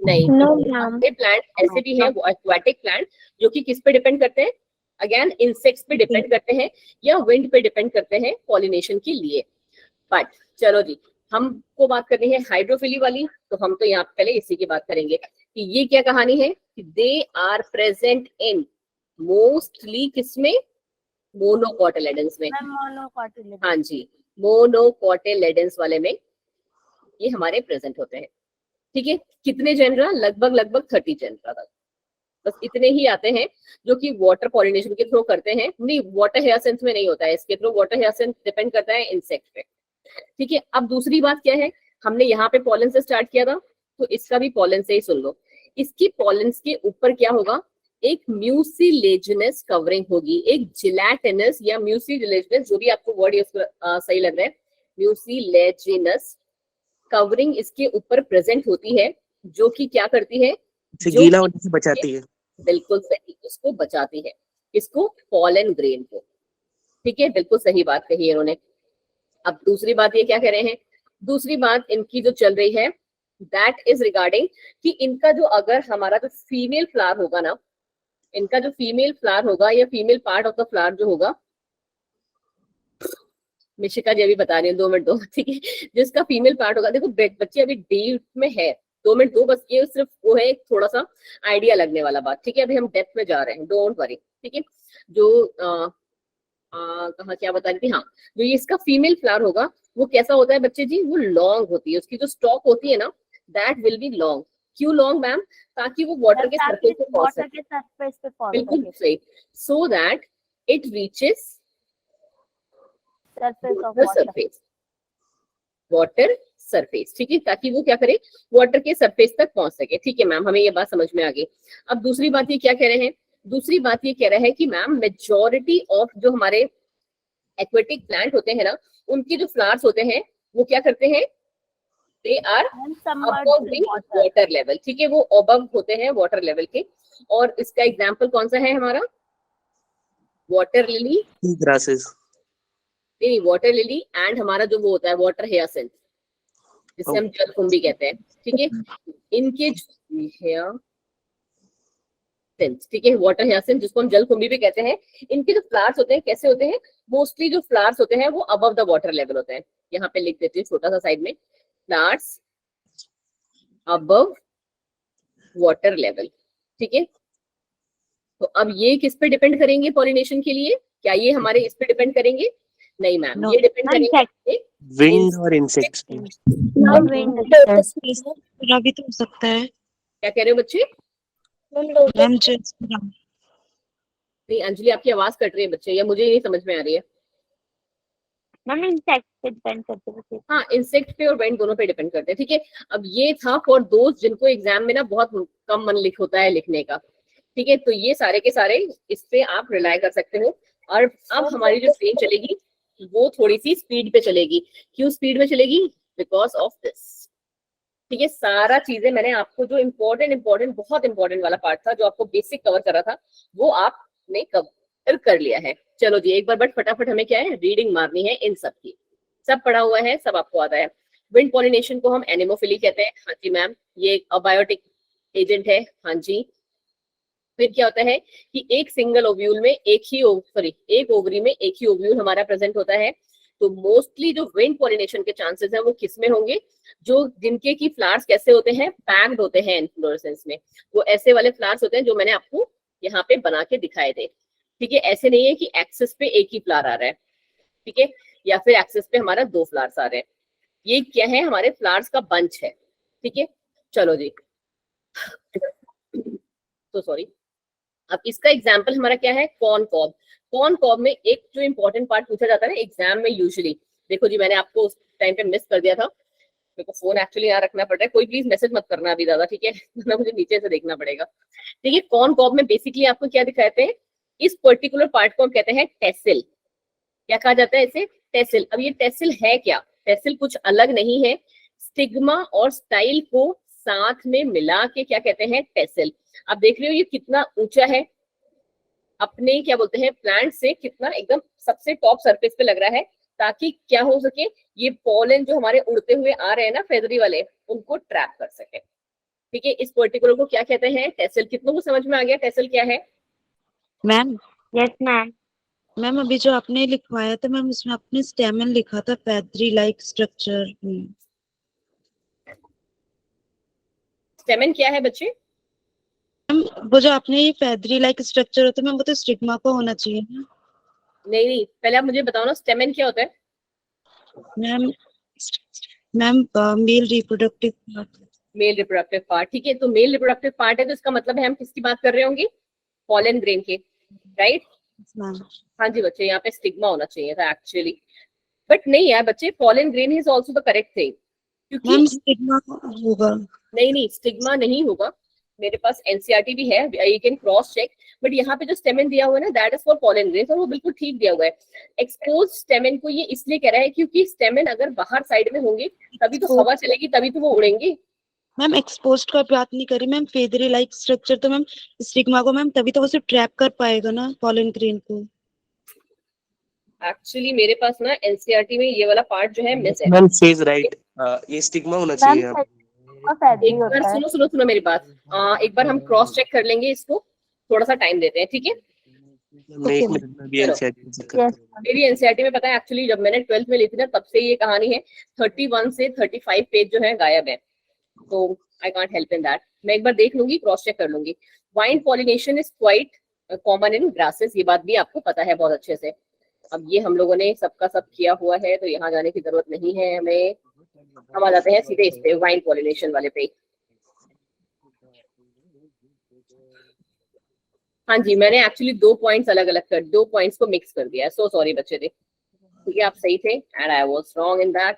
नहीं, No, ma'am. प्लांट ऐसे भी हैं एक्वेटिक प्लांट जो कि किस पे डिपेंड करते हैं? अगेन इंसेक्ट्स पे डिपेंड करते हैं या विंड पे डिपेंड करते हैं पॉलिनेशन के लिए। बट चलो जी, हमको बात करनी है हाइड्रोफिली वाली, तो हम तो यहाँ पहले इसी की बात करेंगे कि ये क्या कहानी है कि they are present in mostly किसमें? मोनोकोटिलेडन्स में। हाँ जी, मोनोकोटिलेडन्स वाले में ये हमारे प्रेजेंट होते हैं। ठीक है, कितने जेनरा? लगभग 30 जेनरा तक, बस इतने ही आते हैं जो कि वाटर पॉलिनेशन के थ्रू करते हैं। नहीं, वाटर हियासिंथ में नहीं होता है इसके थ्रू, वाटर हियासिंथ डिपेंड करता है इंसेक्ट पे। ठीक है, अब दूसरी बात क्या है, हमने यहाँ पे पॉलन से स्टार्ट किया था, तो इसका भी पॉलन से ही सुन लो। इसकी पॉलन के ऊपर क्या होगा? एक म्यूसिलेजिनस कवरिंग होगी, एक जिलेटिनस या म्यूसिलेजिनस, जो भी आपको वर्ड सही लग रहा है, म्यूसिलेजिनस कवरिंग इसके ऊपर प्रेजेंट होती है, जो कि क्या करती है? जो गीला होने से बचाती है। बिल्कुल सही, उसको बचाती है, इसको पॉलन ग्रेन को। ठीक है, बिल्कुल सही बात कही है इन्होंने। अब दूसरी बात ये क्या कह रहे हैं? दूसरी बात इनकी जो चल रही है दैट इज रिगार्डिंग कि इनका जो अगर हमारा जो फीमेल फ्लावर होगा ना, इनका जो फीमेल फ्लावर होगा या female part of the flower जो होगा, मिशिका जी अभी बता रही है, 2 मिनट दो। ठीक है, जिसका फीमेल पार्ट होगा, देखो बच्चे अभी डीप में है, 2 मिनट दो बस, ये सिर्फ वो है थोड़ा सा आइडिया लगने वाला बात। ठीक है, अभी हम डेप्थ में जा रहे हैं, डोंट वरी। ठीक है, जो कहा क्या बता रही थी, हाँ, जो ये इसका फीमेल फ्लावर होगा वो कैसा होता है बच्चे जी? वो लॉन्ग होती है, उसकी जो स्टॉक होती है ना, दैट विल बी लॉन्ग। क्यों लॉन्ग मैम? ताकि वो वाटर के सरफेस पे पहुंच सके। बिल्कुल सही, so that it reaches surface, water surface. ठीक है, ताकि वो क्या करे? वाटर के सरफेस तक पहुंच सके। ठीक है मैम, हमें ये बात समझ में आ गई। अब दूसरी बात ये क्या कह रहे हैं? दूसरी बात ये कह रहा है कि मैम मेजॉरिटी ऑफ जो हमारे एक्वेटिक प्लांट होते हैं ना, उनके जो फ्लावर्स होते हैं वो क्या करते हैं? They are above the water level. ठीक है, वो अबव होते हैं वाटर लेवल के। और इसका एग्जांपल कौन सा है हमारा? Water lily, grasses. नहीं, वाटर लिली एंड हमारा जो वो होता है वाटर हियासिंथ, जिसे हम जलकुंभी कहते हैं। ठीक है, इनके ठीक है, वाटर हियासिंथ जिसको हम जलकुंभी भी कहते हैं, इनके जो फ्लावर्स होते हैं कैसे होते हैं? मोस्टली जो फ्लावर्स होते हैं वो अबव द वाटर लेवल होते हैं। यहाँ पे लिख देती हूँ छोटा सा साइड में, फ्लावर्स अबव वाटर लेवल। ठीक है, तो अब ये किस पे डिपेंड करेंगे पॉलिनेशन के लिए? क्या ये हमारे इस पे डिपेंड करेंगे? नहीं मैम, ये डिपेंड करेंगे विंड और इंसेक्ट्स पे। पूरा भी तो हो सकता है क्या कह रहे हो बच्चे? मैम। नहीं अंजलि, आपकी आवाज कट रही है बच्चे, या मुझे नहीं समझ में आ रही है। मैम इंसेक्ट पे डिपेंड करते हैं। हाँ, इंसेक्ट पे और वेंट दोनों पे डिपेंड करते हैं। ठीक है, अब ये था फॉर दोस्त जिनको एग्जाम में ना बहुत कम मन लिख होता है लिखने का। ठीक है, तो ये सारे के सारे इस पे आप रिलाई कर सकते हो। और अब हमारी जो ट्रेन चलेगी वो थोड़ी सी स्पीड पे चलेगी। क्यों स्पीड में चलेगी? Because of this. ठीक है, सारा चीजें मैंने आपको जो इम्पोर्टेंट बहुत इंपॉर्टेंट वाला पार्ट था, जो आपको बेसिक कवर कर रहा था, वो आपने कवर कर लिया है। चलो जी एक बार बट फटाफट हमें क्या है? रीडिंग मारनी है इन सब की। सब पढ़ा हुआ है, सब आपको आता है। विंड पॉलिनेशन को हम एनिमोफिली कहते हैं। हाँ जी मैम, ये एक अबायोटिक एजेंट है। हाँ जी, फिर क्या होता है कि एक सिंगल ओव्यूल में एक ओवरी में एक ही ओव्यूल हमारा प्रेजेंट होता है। तो मोस्टली जो विंड पॉलिनेशन के चांसेस हैं वो किस में होंगे? जो जिनके की फ्लावर्स कैसे होते हैं? पैक्ड होते हैं इन्फ्लोरेसेंस में। वो ऐसे वाले फ्लावर्स होते हैं जो मैंने आपको यहाँ पे बना के दिखाए थे। ठीक है, ऐसे नहीं है कि एक्सिस पे एक ही फ्लावर आ रहा है। ठीक है, या फिर एक्सिस पे हमारा 2 फ्लावर्स आ रहे हैं। ये क्या है, हमारे फ्लावर्स का बंच है, ठीक है। चलो जी, तो सॉरी, अब इसका एग्जाम्पल हमारा क्या है, कॉर्न कॉब। कॉर्न कॉब में एक जो इंपॉर्टेंट पार्ट पूछा जाता है ना एग्जाम में यूजुअली, देखो जी मैंने आपको उस टाइम पे मिस कर दिया था, मेरे को फोन एक्चुअली यहाँ रखना पड़ रहा है, कोई प्लीज मैसेज मत करना अभी ज्यादा, ठीक है ना, मुझे नीचे से देखना पड़ेगा। देखिए कॉर्न कॉब में बेसिकली आपको क्या दिखाते हैं, इस पर्टिकुलर पार्ट को हम कहते हैं टेसिल। क्या कहा जाता है इसे, टेसिल। अब ये टेसिल है क्या, टेसिल कुछ अलग नहीं है, स्टिग्मा और स्टाइल को साथ में मिला के क्या कहते हैं, टेसिल। आप देख रहे हो ये कितना ऊंचा है, अपने क्या बोलते हैं प्लांट से कितना एकदम सबसे टॉप सरफेस पे लग रहा है, ताकि क्या हो सके, ये पॉलन जो हमारे उड़ते हुए आ रहे हैं ना फेदरी वाले, उनको ट्रैप कर सके, ठीक है। इस पर्टिकुलर को क्या कहते हैं, टेसिल। कितनों को समझ में आ गया टेसिल क्या है? Ma'am Yes, ma'am. मैम अभी जो आपने लिखवाया था मैम, उसमें आपने स्टेमन लिखा था फेदरी लाइक स्ट्रक्चर। स्टेमन क्या है बच्चे? वो जो आपने ये फेदरी लाइक स्ट्रक्चर होता है मैम, वो तो स्टिग्मा को होना चाहिए ना। नहीं नहीं, पहले आप मुझे बताओ ना स्टेमन क्या होता है। Ma'am ma'am mail reproductive part. Mail reproductive part, ठीक है। तो मेल रिप्रोडक्टिव पार्ट है, तो इसका मतलब है हम किसकी बात कर रहे होंगे, पॉलन ग्रेन के, राइट। मैम हाँ जी बच्चे, यहाँ पे स्टिग्मा होना चाहिए था एक्चुअली, बट नहीं यार बच्चे, pollen grain is also the correct thing, क्योंकि मैम स्टिग्मा होगा। नहीं नहीं स्टिग्मा नहीं होगा, मेरे पास एनसीईआरटी भी है, you can cross check, but यहाँ पे जो स्टेमन दिया हुआ है ना, that is for pollen grain, और वो बिल्कुल ठीक दिया हुआ है। एक्सपोज स्टेमन को ये इसलिए कह रहा है क्योंकि स्टेमन अगर बाहर साइड में होंगे तभी तो हवा चलेगी, तभी तो वो उड़ेंगे। मैम एक्सपोज्ड का बात नहीं करी मैम, फेदरी लाइक स्ट्रक्चर तो मैम स्टिग्मा को मैम तभी तो वो सिर्फ ट्रैप कर पाएगा ना पॉलन ग्रेन को। एक्चुअली मेरे पास ना एनसीईआरटी में ये वाला पार्ट जो है मिस है। मैम सेज राइट, ये स्टिग्मा होना चाहिए यहाँ पे। एक बार सुनो सुनो सुनो मेरी बात, एक बार हम क्रॉस चेक कर लेंगे इसको, थोड़ा सा टाइम देते हैं, ठीक है। मैं एक मिनट में भी एनसीईआरटी चेक करता हूँ। मेरी एनसीईआरटी में पता है एक्चुअली जब मैंने 12th में ली थी ना, तब से ये कहानी है, 31 से 35 पेज जो है गायब है, तो I can't help in that. मैं एक बार देख लूंगी, क्रॉस चेक कर लूंगी। Wind pollination is quite common in grasses, ये बात भी आपको पता है बहुत अच्छे से। अब ये हम लोगों ने सबका सब किया हुआ है, तो यहाँ जाने की जरूरत नहीं है हमें, हम आ जाते हैं सीधे इस पे वाइन पॉलिनेशन वाले पे। हाँ जी, मैंने एक्चुअली 2 पॉइंट्स अलग अलग कर, 2 पॉइंट्स को मिक्स कर दिया है, सो सॉरी बच्चे थे, ठीक है आप सही थे and I was wrong in that.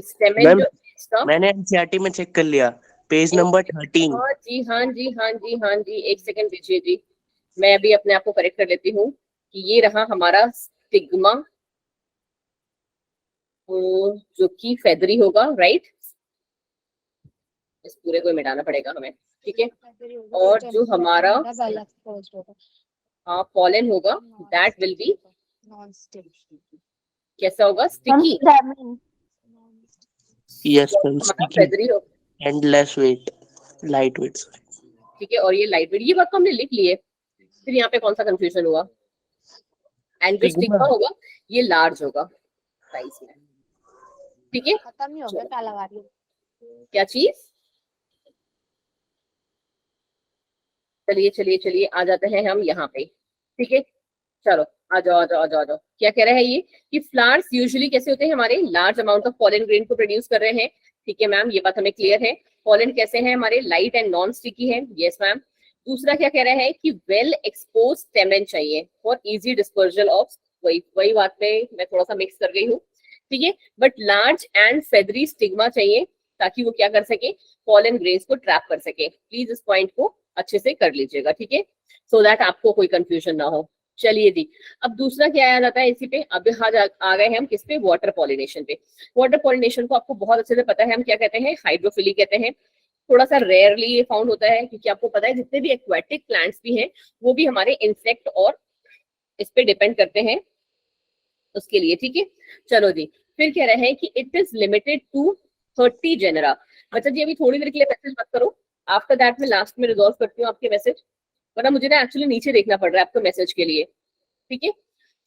स्टेमन ma'am जो इसका, मैंने एनसीईआरटी में चेक कर लिया, पेज नंबर 13। हाँ जी हाँ जी हाँ जी हाँ जी, एक सेकंड दीजिए जी, मैं अभी अपने आप को करेक्ट कर लेती हूँ कि ये रहा हमारा स्टिग्मा, जो कि फेदरी होगा, राइट। इस पूरे को मिटाना पड़ेगा हमें, ठीक है। और जो हमारा पॉलन होगा, दैट विल बी कैसा होगा, स्टिकी, यस मैम, हमारा स्टिकी फेदरी होगा, and less weight, light weight. ठीक है। और ये लाइट वेट, ये बात तो हमने लिख ली है, फिर यहाँ पे कौन सा कंफ्यूजन हुआ। एंड जो स्टिग्मा होगा ये लार्ज होगा साइज में, ठीक है। खत्म ही हो गया, ताला लगा लो। क्या चीज, चलिए चलिए चलिए आ जाते हैं हम यहाँ पे, ठीक है। चलो आ जाओ आ जाओ आ जाओ आ जाओ। क्या कह रहा है ये कि फ्लावर्स यूजुअली कैसे होते हैं, हमारे large amount of pollen grain को प्रोड्यूस कर रहे हैं, ठीक है मैम, ये बात हमें क्लियर है। पॉलन कैसे हैं हमारे, लाइट एंड नॉन स्टिकी है, यस मैम। दूसरा क्या कह रहा है कि वेल एक्सपोज स्टेमन चाहिए फॉर इजी डिस्पर्जल ऑफ, वही बात पे मैं थोड़ा सा मिक्स कर गई हूँ, ठीक है। But large and feathery stigma चाहिए ताकि वो क्या कर सके, पॉलन ग्रेन्स को ट्रैप कर सके। प्लीज इस पॉइंट को अच्छे से कर लीजिएगा, ठीक है, सो दैट आपको कोई कंफ्यूजन ना हो। चलिए जी, अब दूसरा क्या आ जाता है इसी पे, अब आ गए हैं हम किस पे, वाटर पॉलिनेशन पे। वाटर पॉलिनेशन को आपको बहुत अच्छे से पता है हम क्या कहते हैं, हाइड्रोफिली कहते हैं। थोड़ा सा रेयरली ये फाउंड होता है, क्योंकि आपको पता है जितने भी एक्वेटिक प्लांट्स भी हैं वो भी हमारे इंसेक्ट और इस पे डिपेंड करते हैं उसके लिए, ठीक है। चलो जी, फिर कह रहे हैं कि it is limited to 30 genera. बच्चा जी अभी थोड़ी देर के लिए मैसेज मत करो, आफ्टर दैट मैं लास्ट में रिजॉल्व करती हूँ आपके मैसेज, वरना मुझे ना एक्चुअली नीचे देखना पड़ रहा है आपको मैसेज के लिए, ठीक है।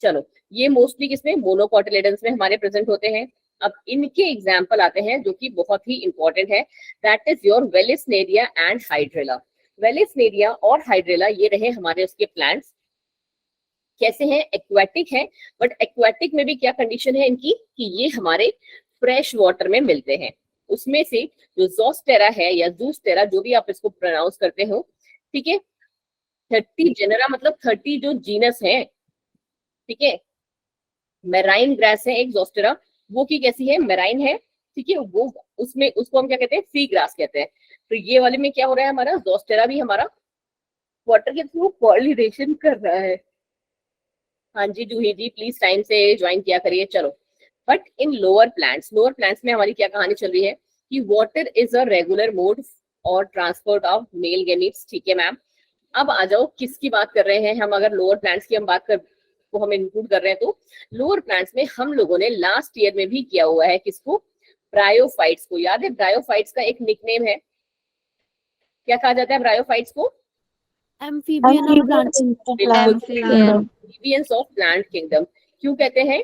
चलो, ये मोस्टली किसमें, मोनोकोटिलेडन्स में हमारे प्रेजेंट होते हैं। अब इनके एग्जाम्पल आते हैं जो कि बहुत ही इंपॉर्टेंट है, that is your Vallisneria and hydrilla. Vallisneria और हाइड्रेला ये रहे हमारे उसके प्लांट्स, कैसे हैं, एक्वाटिक है, बट एक्वाटिक में भी क्या कंडीशन है इनकी कि ये हमारे फ्रेश वाटर में मिलते हैं। उसमें से जो ज़ोस्टेरा है या ज़ूस्टेरा, जो भी आप इसको प्रोनाउंस करते हो, ठीक है, 30 जेनरा मतलब 30 जो जीनस है, ठीक है। मेराइन ग्रास है एक ज़ोस्टेरा, वो की कैसी है, मेराइन है, ठीक है, वो उसमें उसको हम क्या कहते हैं, सी ग्रास कहते हैं। तो ये वाले में क्या हो रहा है, हमारा ज़ोस्टेरा भी हमारा वाटर के थ्रू पॉलिनेशन कर रहा है। हाँ जी जूही जी, प्लीज टाइम से ज्वाइन किया करिए। चलो, बट इन लोअर प्लांट्स में हमारी क्या कहानी चल रही है कि water is a regular mode और ट्रांसपोर्ट ऑफ मेल गेमीट्स, ठीक है मैम। अब आ जाओ किसकी बात कर रहे हैं हम, अगर लोअर प्लांट्स की हम बात कर को हम इंक्लूड कर रहे हैं तो लोअर प्लांट्स में हम लोगों ने लास्ट ईयर में भी किया हुआ है किसको, ब्रायोफाइट्स को। याद है ब्रायोफाइट्स का एक निकनेम है, क्या कहा जाता है ब्रायोफाइट्स को, amphibian of plant amphibians of plant kingdom. क्यों कहते हैं,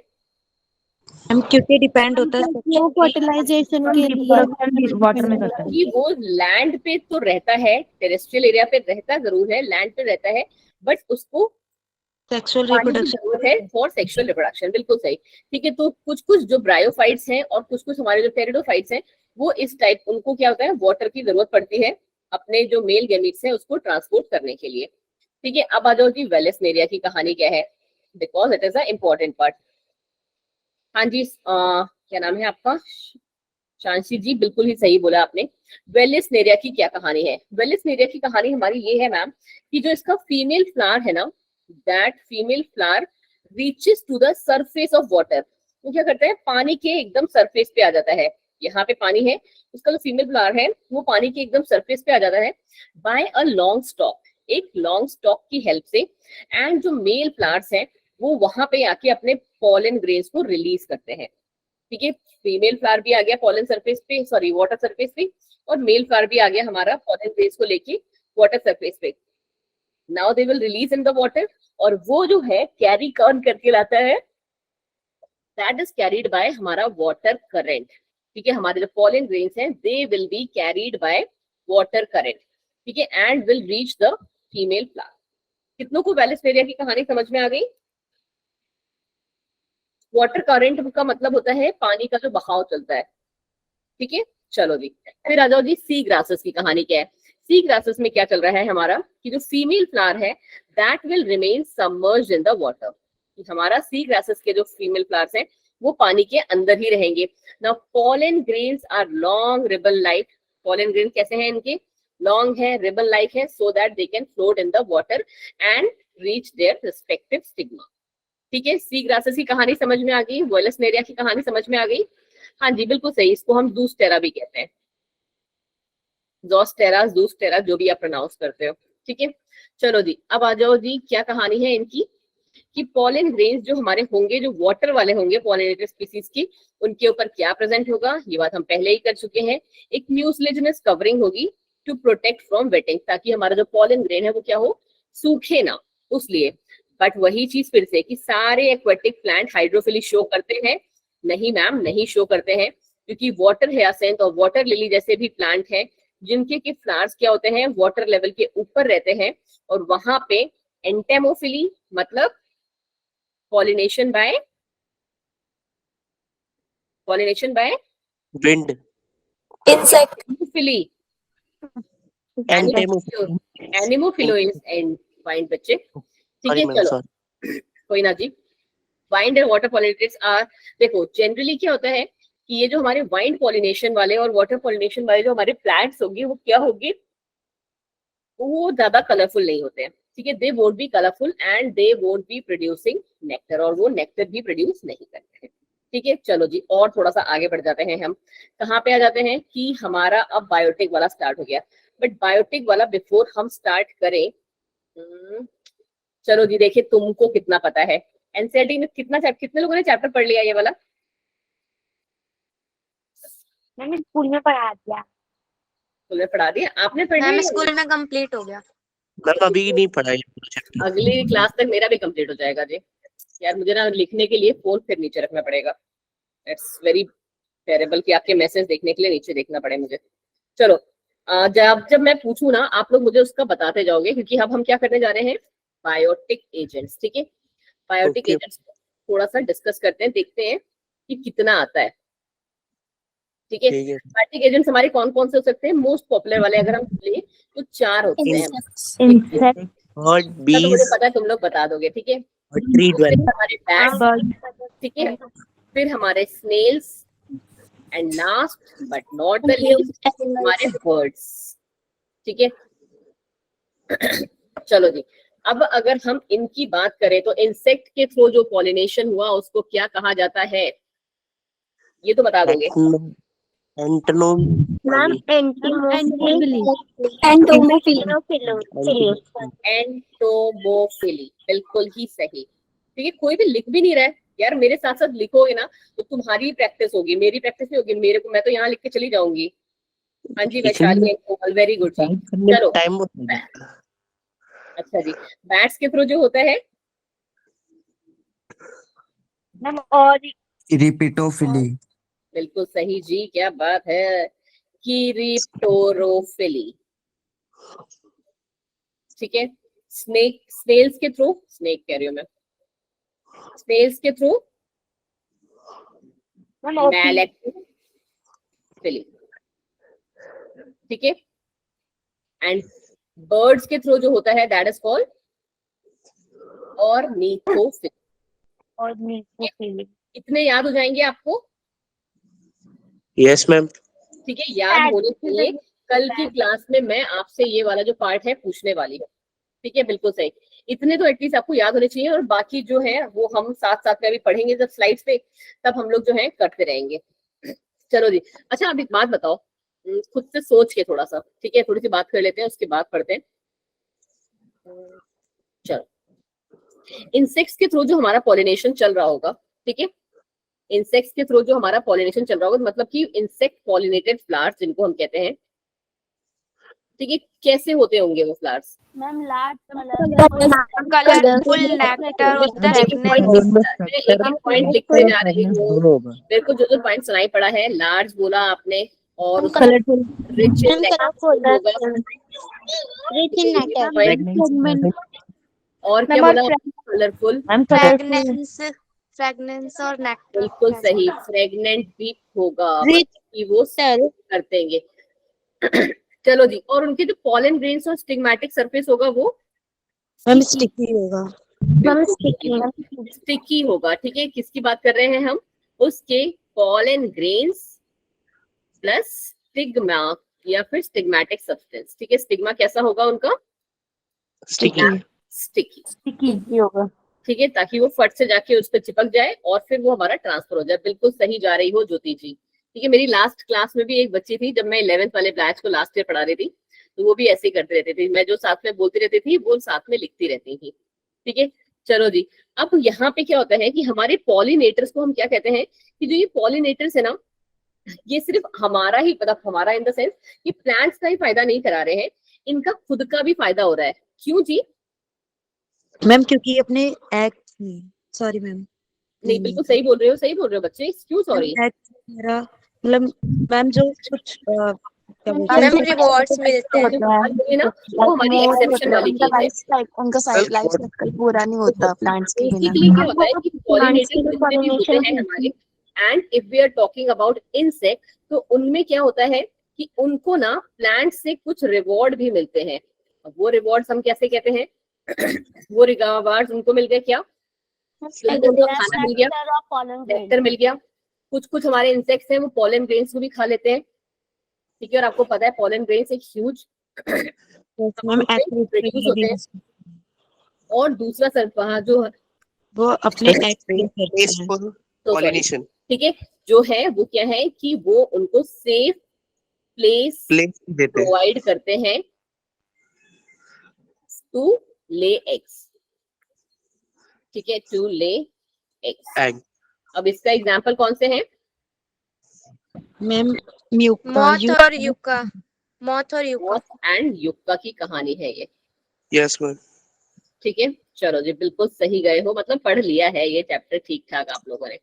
हम क्योंकि डिपेंड होता है वो फर्टिलाइजेशन के लिए वाटर में करता है कि वो लैंड पे तो रहता है, टेरेस्ट्रियल एरिया पे रहता जरूर है, लैंड पे रहता है, बट उसको सेक्सुअल पानी की रिप्रोडक्शन जरूरत है फॉर सेक्सुअल रिप्रोडक्शन। बिल्कुल सही, ठीक है। तो कुछ कुछ जो ब्रायोफाइट्स हैं और कुछ कुछ हमारे जो टेरिडोफाइट्स हैं, वो इस टाइप, उनको क्या होता है, वाटर की जरूरत पड़ती है अपने जो मेल गैमीट्स हैं उसको ट्रांसपोर्ट करने के लिए, ठीक है। अब आ जाओ जी वेलेस्नेरिया की कहानी क्या है, because it is a important part. हाँ जी क्या नाम है आपका, शांशी जी, बिल्कुल ही सही बोला आपने। वेलेस्नेरिया की क्या कहानी है, वेलेस्नेरिया की कहानी हमारी ये है मैम कि जो इसका फीमेल फ्लावर है ना, that female flower reaches to the surface of water. वो क्या करता है, पानी के एकदम सरफेस पे आ जाता है। यहाँ पे पानी है, उसका जो फीमेल फ्लावर है वो पानी के एकदम सरफेस पे आ जाता है बाय अ लॉन्ग स्टॉक, एक लॉन्ग स्टॉक की हेल्प से। एंड जो मेल फ्लावर्स हैं वो वहां पे आके अपने पॉलन ग्रेन्स को रिलीज करते हैं, ठीक है। फीमेल फ्लावर भी आ गया पॉलन सरफेस पे, सॉरी वाटर सरफेस पे, और मेल फ्लावर भी आ गया हमारा पॉलन ग्रेन्स को लेके वाटर सरफेस पे। Now they will release in the water, और वो जो है कैरी कौन करके लाता है, दैट इज कैरीड बाय हमारा वाटर करंट, ठीक है। हमारे जो पॉलन ग्रेन्स हैं दे will be carried by water current, ठीक है, and will reach the female flower. कितनों को वेलेस्नेरिया की कहानी समझ में आ गई। वाटर करंट का मतलब होता है पानी का जो बहाव चलता है, ठीक है। चलो जी, फिर आ जाओ जी सी ग्रासेस की कहानी क्या है। सी ग्रासेस में क्या चल रहा है हमारा कि जो फीमेल फ्लावर है that will remain submerged in the water. हमारा सी ग्रासेस के जो फीमेल फ्लावर्स हैं वो पानी के अंदर ही रहेंगे। Now pollen grains are long ribbon like, pollen grain कैसे हैं इनके, लॉन्ग है, रिबन लाइक है, so that they can float in the water and reach their respective stigma, ठीक है। सी ग्रासेस की कहानी समझ में आ गई, वेलेस्नेरिया की कहानी समझ में आ गई। हाँ जी बिल्कुल सही, इसको हम ज़ूस्टेरा भी कहते हैं, ज़ोस्टेरा ज़ूस्टेरा जो भी आप प्रोनाउंस करते हो, ठीक है। चलो जी, अब आ जाओ जी, क्या कहानी है इनकी कि पॉलन ग्रेन्स जो हमारे होंगे, जो वाटर वाले होंगे पॉलिनेटेड स्पीसीज की, उनके ऊपर क्या प्रेजेंट होगा, ये बात हम पहले ही कर चुके हैं। एक म्यूसिलेजिनस कवरिंग होगी टू प्रोटेक्ट फ्रॉम वेटिंग, ताकि हमारा जो पॉलन ग्रेन है वो क्या हो, सूखे ना, उसलिए। बट वही चीज फिर से कि सारे एक्वेटिक प्लांट हाइड्रोफिली शो करते हैं, नहीं मैम नहीं शो करते हैं, क्योंकि वाटर हियासिंथ और वाटर लिली जैसे भी प्लांट हैं जिनके के फ्लावर्स क्या होते हैं, वाटर लेवल के ऊपर रहते हैं, और वहां पे एंटेमोफिली मतलब pollination by wind, insect, anemophily, entomophily, anemophily and wind बच्चे, ठीक है। मैम चलो सॉरी, कोई ना जी, wind and water pollinators are, देखो जनरली क्या होता है कि ये जो हमारे वाइंड पॉलिनेशन वाले और वाटर पॉलिनेशन वाले जो हमारे प्लांट्स होंगे वो क्या होंगे, वो ज्यादा कलरफुल नहीं होते हैं, ठीक है। They won't be colourful and they won't be producing nectar, और वो नेक्टर भी प्रोड्यूस नहीं करते हैं, ठीक है। चलो जी, और थोड़ा सा आगे बढ़ जाते हैं हम, कहाँ पे आ जाते हैं कि हमारा अब बायोटिक वाला स्टार्ट हो गया। बट बायोटिक वाला बिफोर हम स्टार्ट करें, चलो जी देखिए तुमको कितना पता है, एनसीईआरटी में कितने लोगों ने चैप्टर पढ़ लिया ये वाला, मैंने स्कूल में पढ़ा दिया। स्कूल में पढ़ा दिया आपने, पढ़ मैम लिया, स्कूल में कंप्लीट हो गया। मैम अभी नहीं पढ़ा ये पूरा चैप्टर। अगली क्लास तक मेरा भी कंप्लीट हो जाएगा जी। यार मुझे ना लिखने के लिए फोन फिर नीचे रखना पड़ेगा, इट्स वेरी टेरेबल कि आपके मैसेज देखने के लिए नीचे देखना पड़े मुझे। चलो जब मैं पूछूं ना आप लोग मुझे उसका बताते जाओगे, क्योंकि अब हम क्या करने जा रहे हैं, बायोटिक एजेंट्स, ठीक है। Biotic Okay. एजेंट्स थोड़ा सा डिस्कस करते हैं, देखते हैं कि कितना आता है। ठीक है, ठीक है। बायोटिक एजेंट्स हमारे कौन कौन से हो सकते हैं? मोस्ट पॉपुलर वाले अगर हम लें तो 4 होते हैं। Insect. और तो मुझे बीज पता है तुम लोग बता दोगे, ठीक है। और ट्री फिर ड्वेलर। हमारे बैट्स, ठीक है, फिर हमारे snails and last but not the least हमारे बर्ड्स। ठीक है, चलो जी, अब अगर हम इनकी बात करें तो इंसेक्ट के थ्रू जो पॉलिनेशन हुआ उसको क्या कहा जाता है, ये तो बता दोगे। Ma'am Entomophilia. एंटोमोफिली, बिल्कुल ही सही। ठीक है, कोई भी लिख भी नहीं रहा है यार, मेरे साथ साथ लिखोगे ना तो तुम्हारी प्रैक्टिस होगी, मेरी प्रैक्टिस नहीं होगी। मेरे को, मैं तो यहाँ लिख के चली जाऊंगी। हाँ जी वैशाली, वेरी गुड जी। चलो टाइम अच्छा जी, बैट्स के थ्रू जो होता है मैम और रिपीटोफिली। बिल्कुल सही जी, क्या बात है, कीरिप्टोरोफिली। ठीक है, स्नेल्स के थ्रू, स्नेक कह रही हूँ मैं, स्नेल्स के थ्रू मैलेक्टोफिली। ठीक है, एंड बर्ड्स के थ्रू जो होता है दैट इज कॉल्ड ऑर्निथोफिली। और नीकोफिली। इतने याद हो जाएंगे आपको? Yes ma'am. ठीक है, याद होने चाहिए। कल की क्लास में मैं आपसे ये वाला जो पार्ट है पूछने वाली हूँ। ठीक है, बिल्कुल सही। इतने तो एटलीस्ट आपको याद होने चाहिए, और बाकी जो है वो हम साथ साथ में अभी पढ़ेंगे जब स्लाइड्स पे, तब हम लोग जो है करते रहेंगे। चलो जी, अच्छा अब एक बात बताओ, खुद से सोच के थोड़ा सा, ठीक है, थोड़ी सी बात कर लेते हैं, उसके बाद पढ़ते हैं। चलो, इंसेक्ट्स के थ्रू जो हमारा पॉलिनेशन चल रहा होगा, ठीक है, इंसेक्ट्स के थ्रू जो हमारा पॉलिनेशन चल रहा होगा, मतलब कि इंसेक्ट पॉलिनेटेड फ्लावर्स जिनको हम कहते हैं, ठीक है, कैसे होते होंगे वो flowers? Ma'am large colourful nectar होता है। एक पॉइंट लिखते जा रही हूँ, मेरे को जो जो पॉइंट सुनाई पड़ा है, लार्ज बोला आपने, और कलरफुल रिच इन होगा, और क्या बोला? कलरफुल, फ्रेगनेंस और नेक्टर। बिल्कुल सही, फ्रेगनेंट भी होगा, कि वो कर देंगे। चलो जी, और उनके जो पॉलन ग्रेन्स और स्टिग्मेटिक सरफेस होगा वो मैम स्टिकी होगा। स्टिकी होगा। ठीक है, किसकी बात कर रहे हैं हम? उसके पॉलन ग्रेन्स प्लस स्टिग्मा या फिर स्टिग्मेटिक सब्सटेंस। ठीक है, स्टिग्मा कैसा होगा उनका? स्टिकी होगा। ठीक है, ताकि वो फट से जाके उस पर चिपक जाए और फिर वो हमारा ट्रांसफर हो जाए। बिल्कुल सही जा रही हो ज्योति जी। ठीक है, मेरी लास्ट क्लास में भी एक बच्ची थी, जब मैं 11th वाले बैच को लास्ट ईयर पढ़ा रही थी, तो वो भी ऐसे ही करते रहते थे, मैं जो साथ में बोलती रहती थी वो साथ में लिखती रहती थी। ठीक है, चलो जी, अब यहाँ पे क्या होता है कि हमारे पॉलिनेटर्स को हम क्या कहते हैं, कि जो ये पॉलिनेटर्स है ना, ये सिर्फ हमारा ही, मतलब हमारा इन द सेंस कि प्लांट्स का ही फायदा नहीं करा रहे हैं, इनका खुद का भी फायदा हो रहा है। क्यों जी? मैम क्योंकि अपने एग, सॉरी मैम, नहीं, बिल्कुल सही बोल रहे हो, सही बोल रहे हो बच्चे, क्यों सॉरी? मतलब मैम जो कुछ क्या बोलते मैम हैं, रिवॉर्ड्स मिलते हैं। ना, वो हमारी एक्सेप्शन वाली केस है। उनका लाइफ साइकिल पूरा नहीं होता प्लांट्स के बिना। बेसिकली क्या होता है कि पॉलिनेटर्स जितने भी होते हैं हमारे, and if we are talking about insect, तो उनमें क्या होता है कि उनको ना प्लांट से कुछ रिवॉर्ड भी मिलते हैं। वो रिवॉर्ड्स हम कैसे कहते हैं? वो रिवॉर्ड्स उनको मिल गए क्या? खाना मिल गया, नेक्टर मिल गया। कुछ कुछ हमारे इंसेक्ट्स हैं वो पॉलन ग्रेन्स को भी खा लेते हैं। ठीक है, और आपको पता है पॉलन ग्रेन्स एक ह्यूज प्रोड्यूस होते हैं। और दूसरा सर जो वो अपने एग पॉलिनेशन, ठीक है, जो है वो क्या है कि वो उनको सेफ प्लेस देते हैं, प्रोवाइड करते हैं टू ले एग्स। ठीक है, टू ले एग्स। एग। अब इसका एग्जांपल कौन से हैं? मैम म्यूका, मॉथ एंड युक्का की कहानी है ये। Yes ma'am. ठीक है, चलो जी, बिल्कुल सही गए हो, मतलब पढ़ लिया है ये चैप्टर ठीक ठाक आप लोगों ने।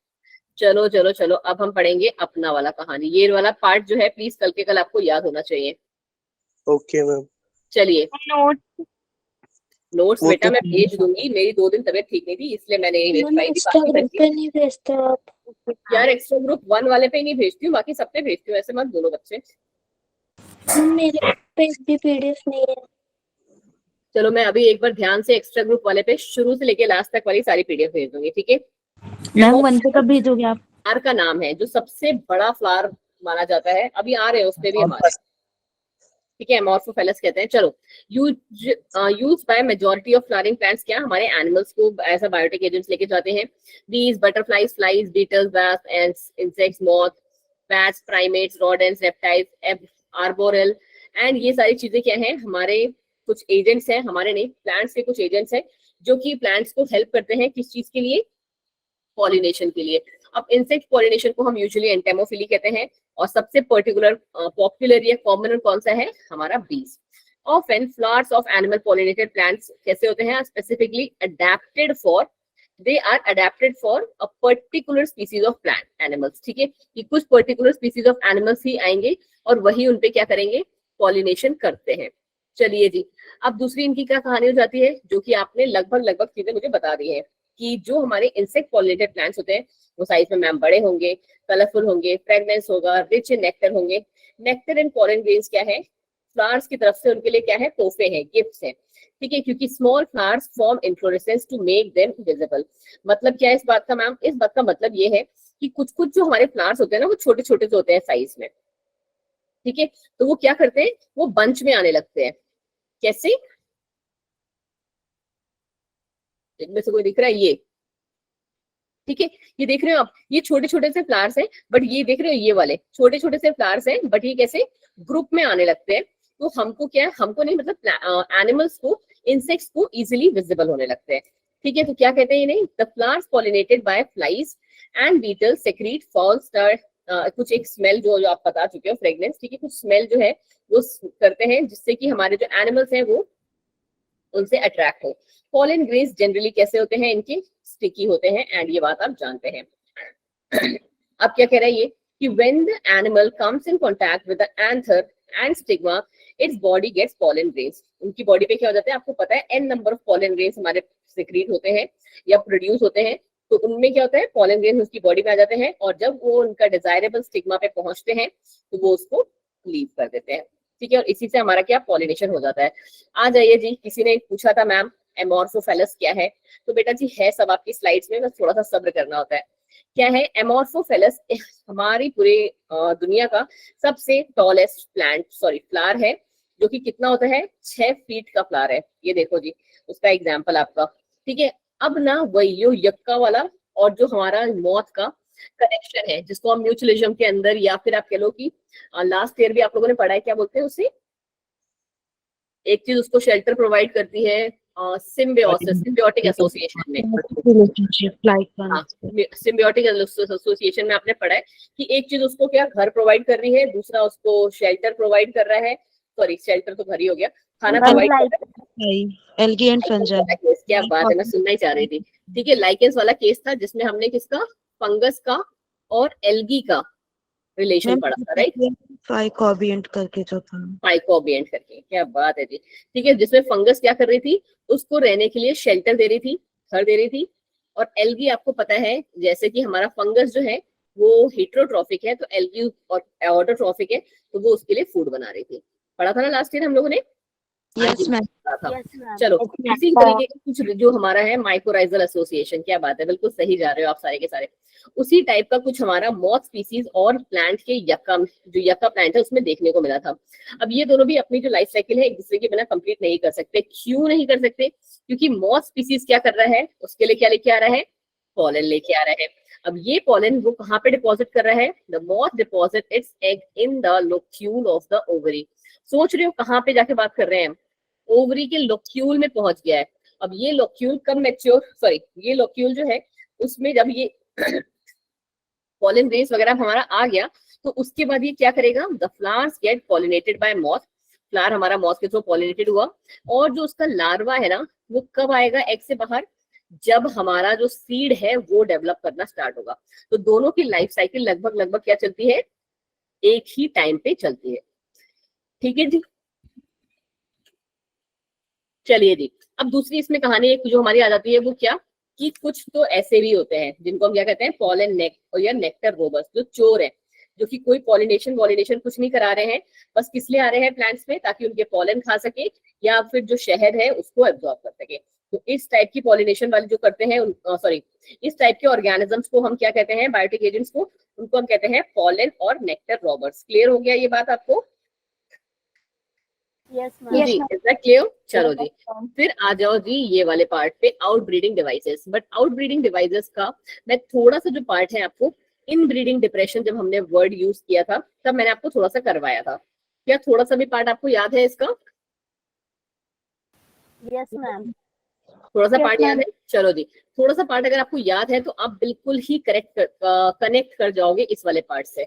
चलो चलो चलो, अब हम पढ़ेंगे अपना वाला कहानी। ये वाला पार्ट जो है प्लीज कल के कल आपको याद होना चाहिए। Okay ma'am. चलिए, नोट्स वो बेटा तो मैं भेज दूंगी, मेरी 2 दिन तबीयत ठीक नहीं थी इसलिए मैंने नहीं भेज मैम पाई थी, इंस्टा बाकी ग्रुप बच्चे पे नहीं भेजते हो आप? यार एक्स्ट्रा ग्रुप 1 वाले पे ही नहीं भेजती हूँ, बाकी सब पे भेजती हूँ, ऐसे मत बोलो बच्चे। मैम मेरे पे भी पीडीएफ नहीं है। चलो मैं अभी एक बार ध्यान से एक्स्ट्रा ग्रुप वाले पे शुरू से लेके लास्ट तक वाली सारी पीडीएफ भेज दूंगी, ठीक है। मैम 1 पे कब भेजोगे आप? फ्लावर का नाम है जो सबसे बड़ा फ्लावर माना जाता है, अभी आ रहे हैं उस पे भी हमारे, ठीक है, एमोर्फोफेलस कहते हैं। चलो, use by majority of flowering plants, क्या हमारे एनिमल्स को एज अ बायोटिक एजेंट्स लेके जाते हैं। Bees, butterflies, flies, beetles, wasps, ants, insects, moth, bats, primates, rodents, reptiles, arboreal, and ये सारी चीजें क्या है, हमारे कुछ एजेंट्स हैं, हमारे नहीं, प्लांट्स के कुछ एजेंट्स हैं जो कि प्लांट्स को हेल्प करते हैं किस चीज के लिए, पॉलिनेशन के लिए। अब इंसेक्ट पॉलिनेशन को हम यूजुअली एंटेमोफिली कहते हैं, और सबसे पर्टिकुलर पॉपुलर या कॉमन कौन सा है, हमारा बीज। Often flowers of animal pollinated plants कैसे होते हैं, specifically adapted for, they are adapted for a particular species of plant animals, ठीक है, कि कुछ पर्टिकुलर स्पीसीज ऑफ एनिमल्स ही आएंगे और वही उनपे क्या करेंगे, पॉलिनेशन करते हैं। चलिए जी, अब दूसरी इनकी क्या कहानी हो जाती है, जो कि आपने लगभग चीजें मुझे बता दी है, कि जो हमारे इंसेक्ट पॉलिनेटेड प्लांट्स होते हैं वो साइज में मैम बड़े होंगे, कलरफुल होंगे, फ्रेग्रेंस होगा, रिच इन नेक्टर होंगे। नेक्टर एंड पॉलन ग्रेन्स क्या है, फ्लावर्स की तरफ से उनके लिए क्या है, तोहफे हैं, गिफ्ट्स हैं, ठीक है, क्योंकि small flowers form inflorescence to make them visible. मतलब क्या है इस बात का मैम, इस बात का मतलब ये है कि कुछ कुछ जो हमारे फ्लावर्स होते हैं ना वो छोटे छोटे से होते हैं साइज में, ठीक है, तो वो क्या करते हैं, वो बंच में आने लगते हैं। कैसे, इनमें से कोई दिख रहा है, ये ठीक है, ये देख रहे हो आप, ये छोटे छोटे से फ्लावर्स हैं, बट ये देख रहे हो ये वाले छोटे छोटे से फ्लावर्स हैं, बट ये कैसे ग्रुप में आने लगते हैं। तो हमको क्या है, हमको नहीं, मतलब एनिमल्स को, इंसेक्ट्स को इजिली विजिबल होने लगते हैं, ठीक है। तो क्या कहते हैं इन्हें, the flowers pollinated by flies and beetles secrete foul star, कुछ एक स्मेल जो आप बता चुके हो, फ्रेग्रेंस, ठीक है, कुछ स्मेल जो है वो करते हैं जिससे कि हमारे जो एनिमल्स हैं वो उनसे अट्रैक्ट हो। पॉलन ग्रेन्स जनरली कैसे होते हैं, इनके स्टिकी होते हैं, एंड ये बात आप जानते हैं। अब क्या कह रहा है ये, कि when the animal comes in contact with the anther and stigma, its body gets pollen grains। उनकी बॉडी पे क्या हो जाता है, आपको पता है n number of pollen grains हमारे secrete होते हैं या प्रोड्यूस होते हैं, तो उनमें क्या होता है, pollen grains उसकी बॉडी में आ जाते हैं, और जब वो उनका डिजायरेबल स्टिग्मा पे पहुंचते हैं तो वो उसको लीव कर देते हैं, ठीक है, और इसी से हमारा क्या, पॉलिनेशन हो जाता है। आ जाइए जी, किसी ने पूछा था मैम एमोर्फोफेलस क्या है, तो बेटा जी है सब आपकी स्लाइड्स में, बस थोड़ा सा सब्र करना होता है। क्या है एमोर्फोफेलस, हमारी पूरे दुनिया का सबसे टॉलेस्ट फ्लावर है, जो कि कितना होता है, 6 फीट का फ्लावर है। ये देखो जी उसका एग्जाम्पल आपका, ठीक है। अब ना वही यो यक्का वाला और जो हमारा मौत का कनेक्शन है, जिसको हम म्यूचुअलिज्म के अंदर, या फिर आप कह लो कि लास्ट ईयर भी आप लोगों ने पढ़ा है, क्या बोलते हैं उसे, एक चीज उसको शेल्टर प्रोवाइड करती है, सिम्बियोटिक एसोसिएशन में, सिम्बियोटिक एसोसिएशन में आपने पढ़ा है कि एक चीज उसको क्या घर प्रोवाइड कर रही है, दूसरा उसको शेल्टर प्रोवाइड कर रहा है, सॉरी शेल्टर तो घर ही हो गया, खाना प्रोवाइड कर रहा है। एल्गी एंड फंजाई, क्या बात है, मैं सुनना ही चाह रही थी, ठीक है। लाइकेंस वाला केस था जिसमें हमने किसका, फंगस का और एल्गी का रिलेशन पढ़ा था, राइट, फाइकोबिएंट करके जो था, फाइकोबिएंट करके, क्या बात है जी, ठीक है, जिसमें फंगस क्या कर रही थी, उसको रहने के लिए शेल्टर दे रही थी, घर दे रही थी, और एल्गी आपको पता है जैसे कि हमारा फंगस जो है वो हेटेरोट्रॉफिक है, तो एल्गी और ऑटोट्रॉफिक है, तो वो उसके लिए फूड बना रही थी। पढ़ा था ना लास्ट ईयर हम लोगों ने, यस मैम, चलो इसी तरीके का कुछ जो हमारा है माइकोराइजल एसोसिएशन, क्या बात है, बिल्कुल सही जा रहे हो आप सारे के सारे, उसी टाइप का कुछ हमारा मॉथ स्पीसीज और प्लांट के यक्का, जो यक्का प्लांट है उसमें देखने को मिला था। अब ये दोनों भी अपनी जो लाइफ साइकिल है एक दूसरे के बिना कंप्लीट नहीं कर सकते। क्यों नहीं कर सकते, क्योंकि मॉथ स्पीसीज क्या कर रहा है, उसके लिए क्या लेके आ रहा है, पॉलन लेके आ रहा है। अब ये पॉलन वो कहाँ पे डिपॉजिट कर रहा है, the moth deposit it's egg in the locule of the ovary. सोच रहे हो कहाँ पे जाके बात कर रहे हैं, ओवरी के लोक्यूल में पहुंच गया है। अब ये लोक्यूल कब मैच्योर, सॉरी ये लोक्यूल जो है उसमें जब ये पॉलन ग्रेन्स वगैरह हमारा आ गया, तो उसके बाद ये क्या करेगा, the flowers get pollinated by moth, flower हमारा मॉथ के थ्रू पॉलिनेटेड हुआ, और जो उसका लार्वा है ना वो कब आएगा एग से बाहर, जब हमारा जो सीड है वो डेवलप करना स्टार्ट होगा। तो दोनों की लाइफ साइकिल लगभग क्या चलती है, एक ही टाइम पे चलती है, ठीक है जी। चलिए जी, अब दूसरी इसमें कहानी एक जो हमारी आ जाती है वो क्या, कि कुछ तो ऐसे भी होते हैं जिनको हम क्या कहते हैं, पॉलन नेक और या नेक्टर रोबर्स, जो चोर है, जो कि कोई पॉलिनेशन वॉलिनेशन कुछ नहीं करा रहे हैं, बस किस लिए आ रहे हैं प्लांट्स में, ताकि उनके पॉलन खा सके या फिर जो शहद है उसको एब्जॉर्ब कर सके। तो इस टाइप की पॉलिनेशन वाले जो करते हैं, सॉरी, इस टाइप के ऑर्गेनिजम्स को हम क्या कहते हैं, बायोटिक एजेंट्स को, उनको हम कहते हैं पॉलन और नेक्टर रॉबर्स। क्लियर हो गया ये बात आपको? यस जी, मैम। Is that clear? चलो जी, फिर आ जाओ जी ये वाले पार्ट पे, out breeding devices. But out breeding devices का मैं थोड़ा सा जो पार्ट है आपको, इन ब्रीडिंग डिप्रेशन जब हमने वर्ड यूज किया था तब मैंने आपको थोड़ा सा करवाया था, क्या थोड़ा सा भी पार्ट आपको याद है इसका? Yes ma'am. थोड़ा सा Yes, पार्ट याद ma'am. है? चलो जी, थोड़ा सा पार्ट अगर आपको याद है तो आप बिल्कुल ही कनेक्ट कर जाओगे इस वाले पार्ट से।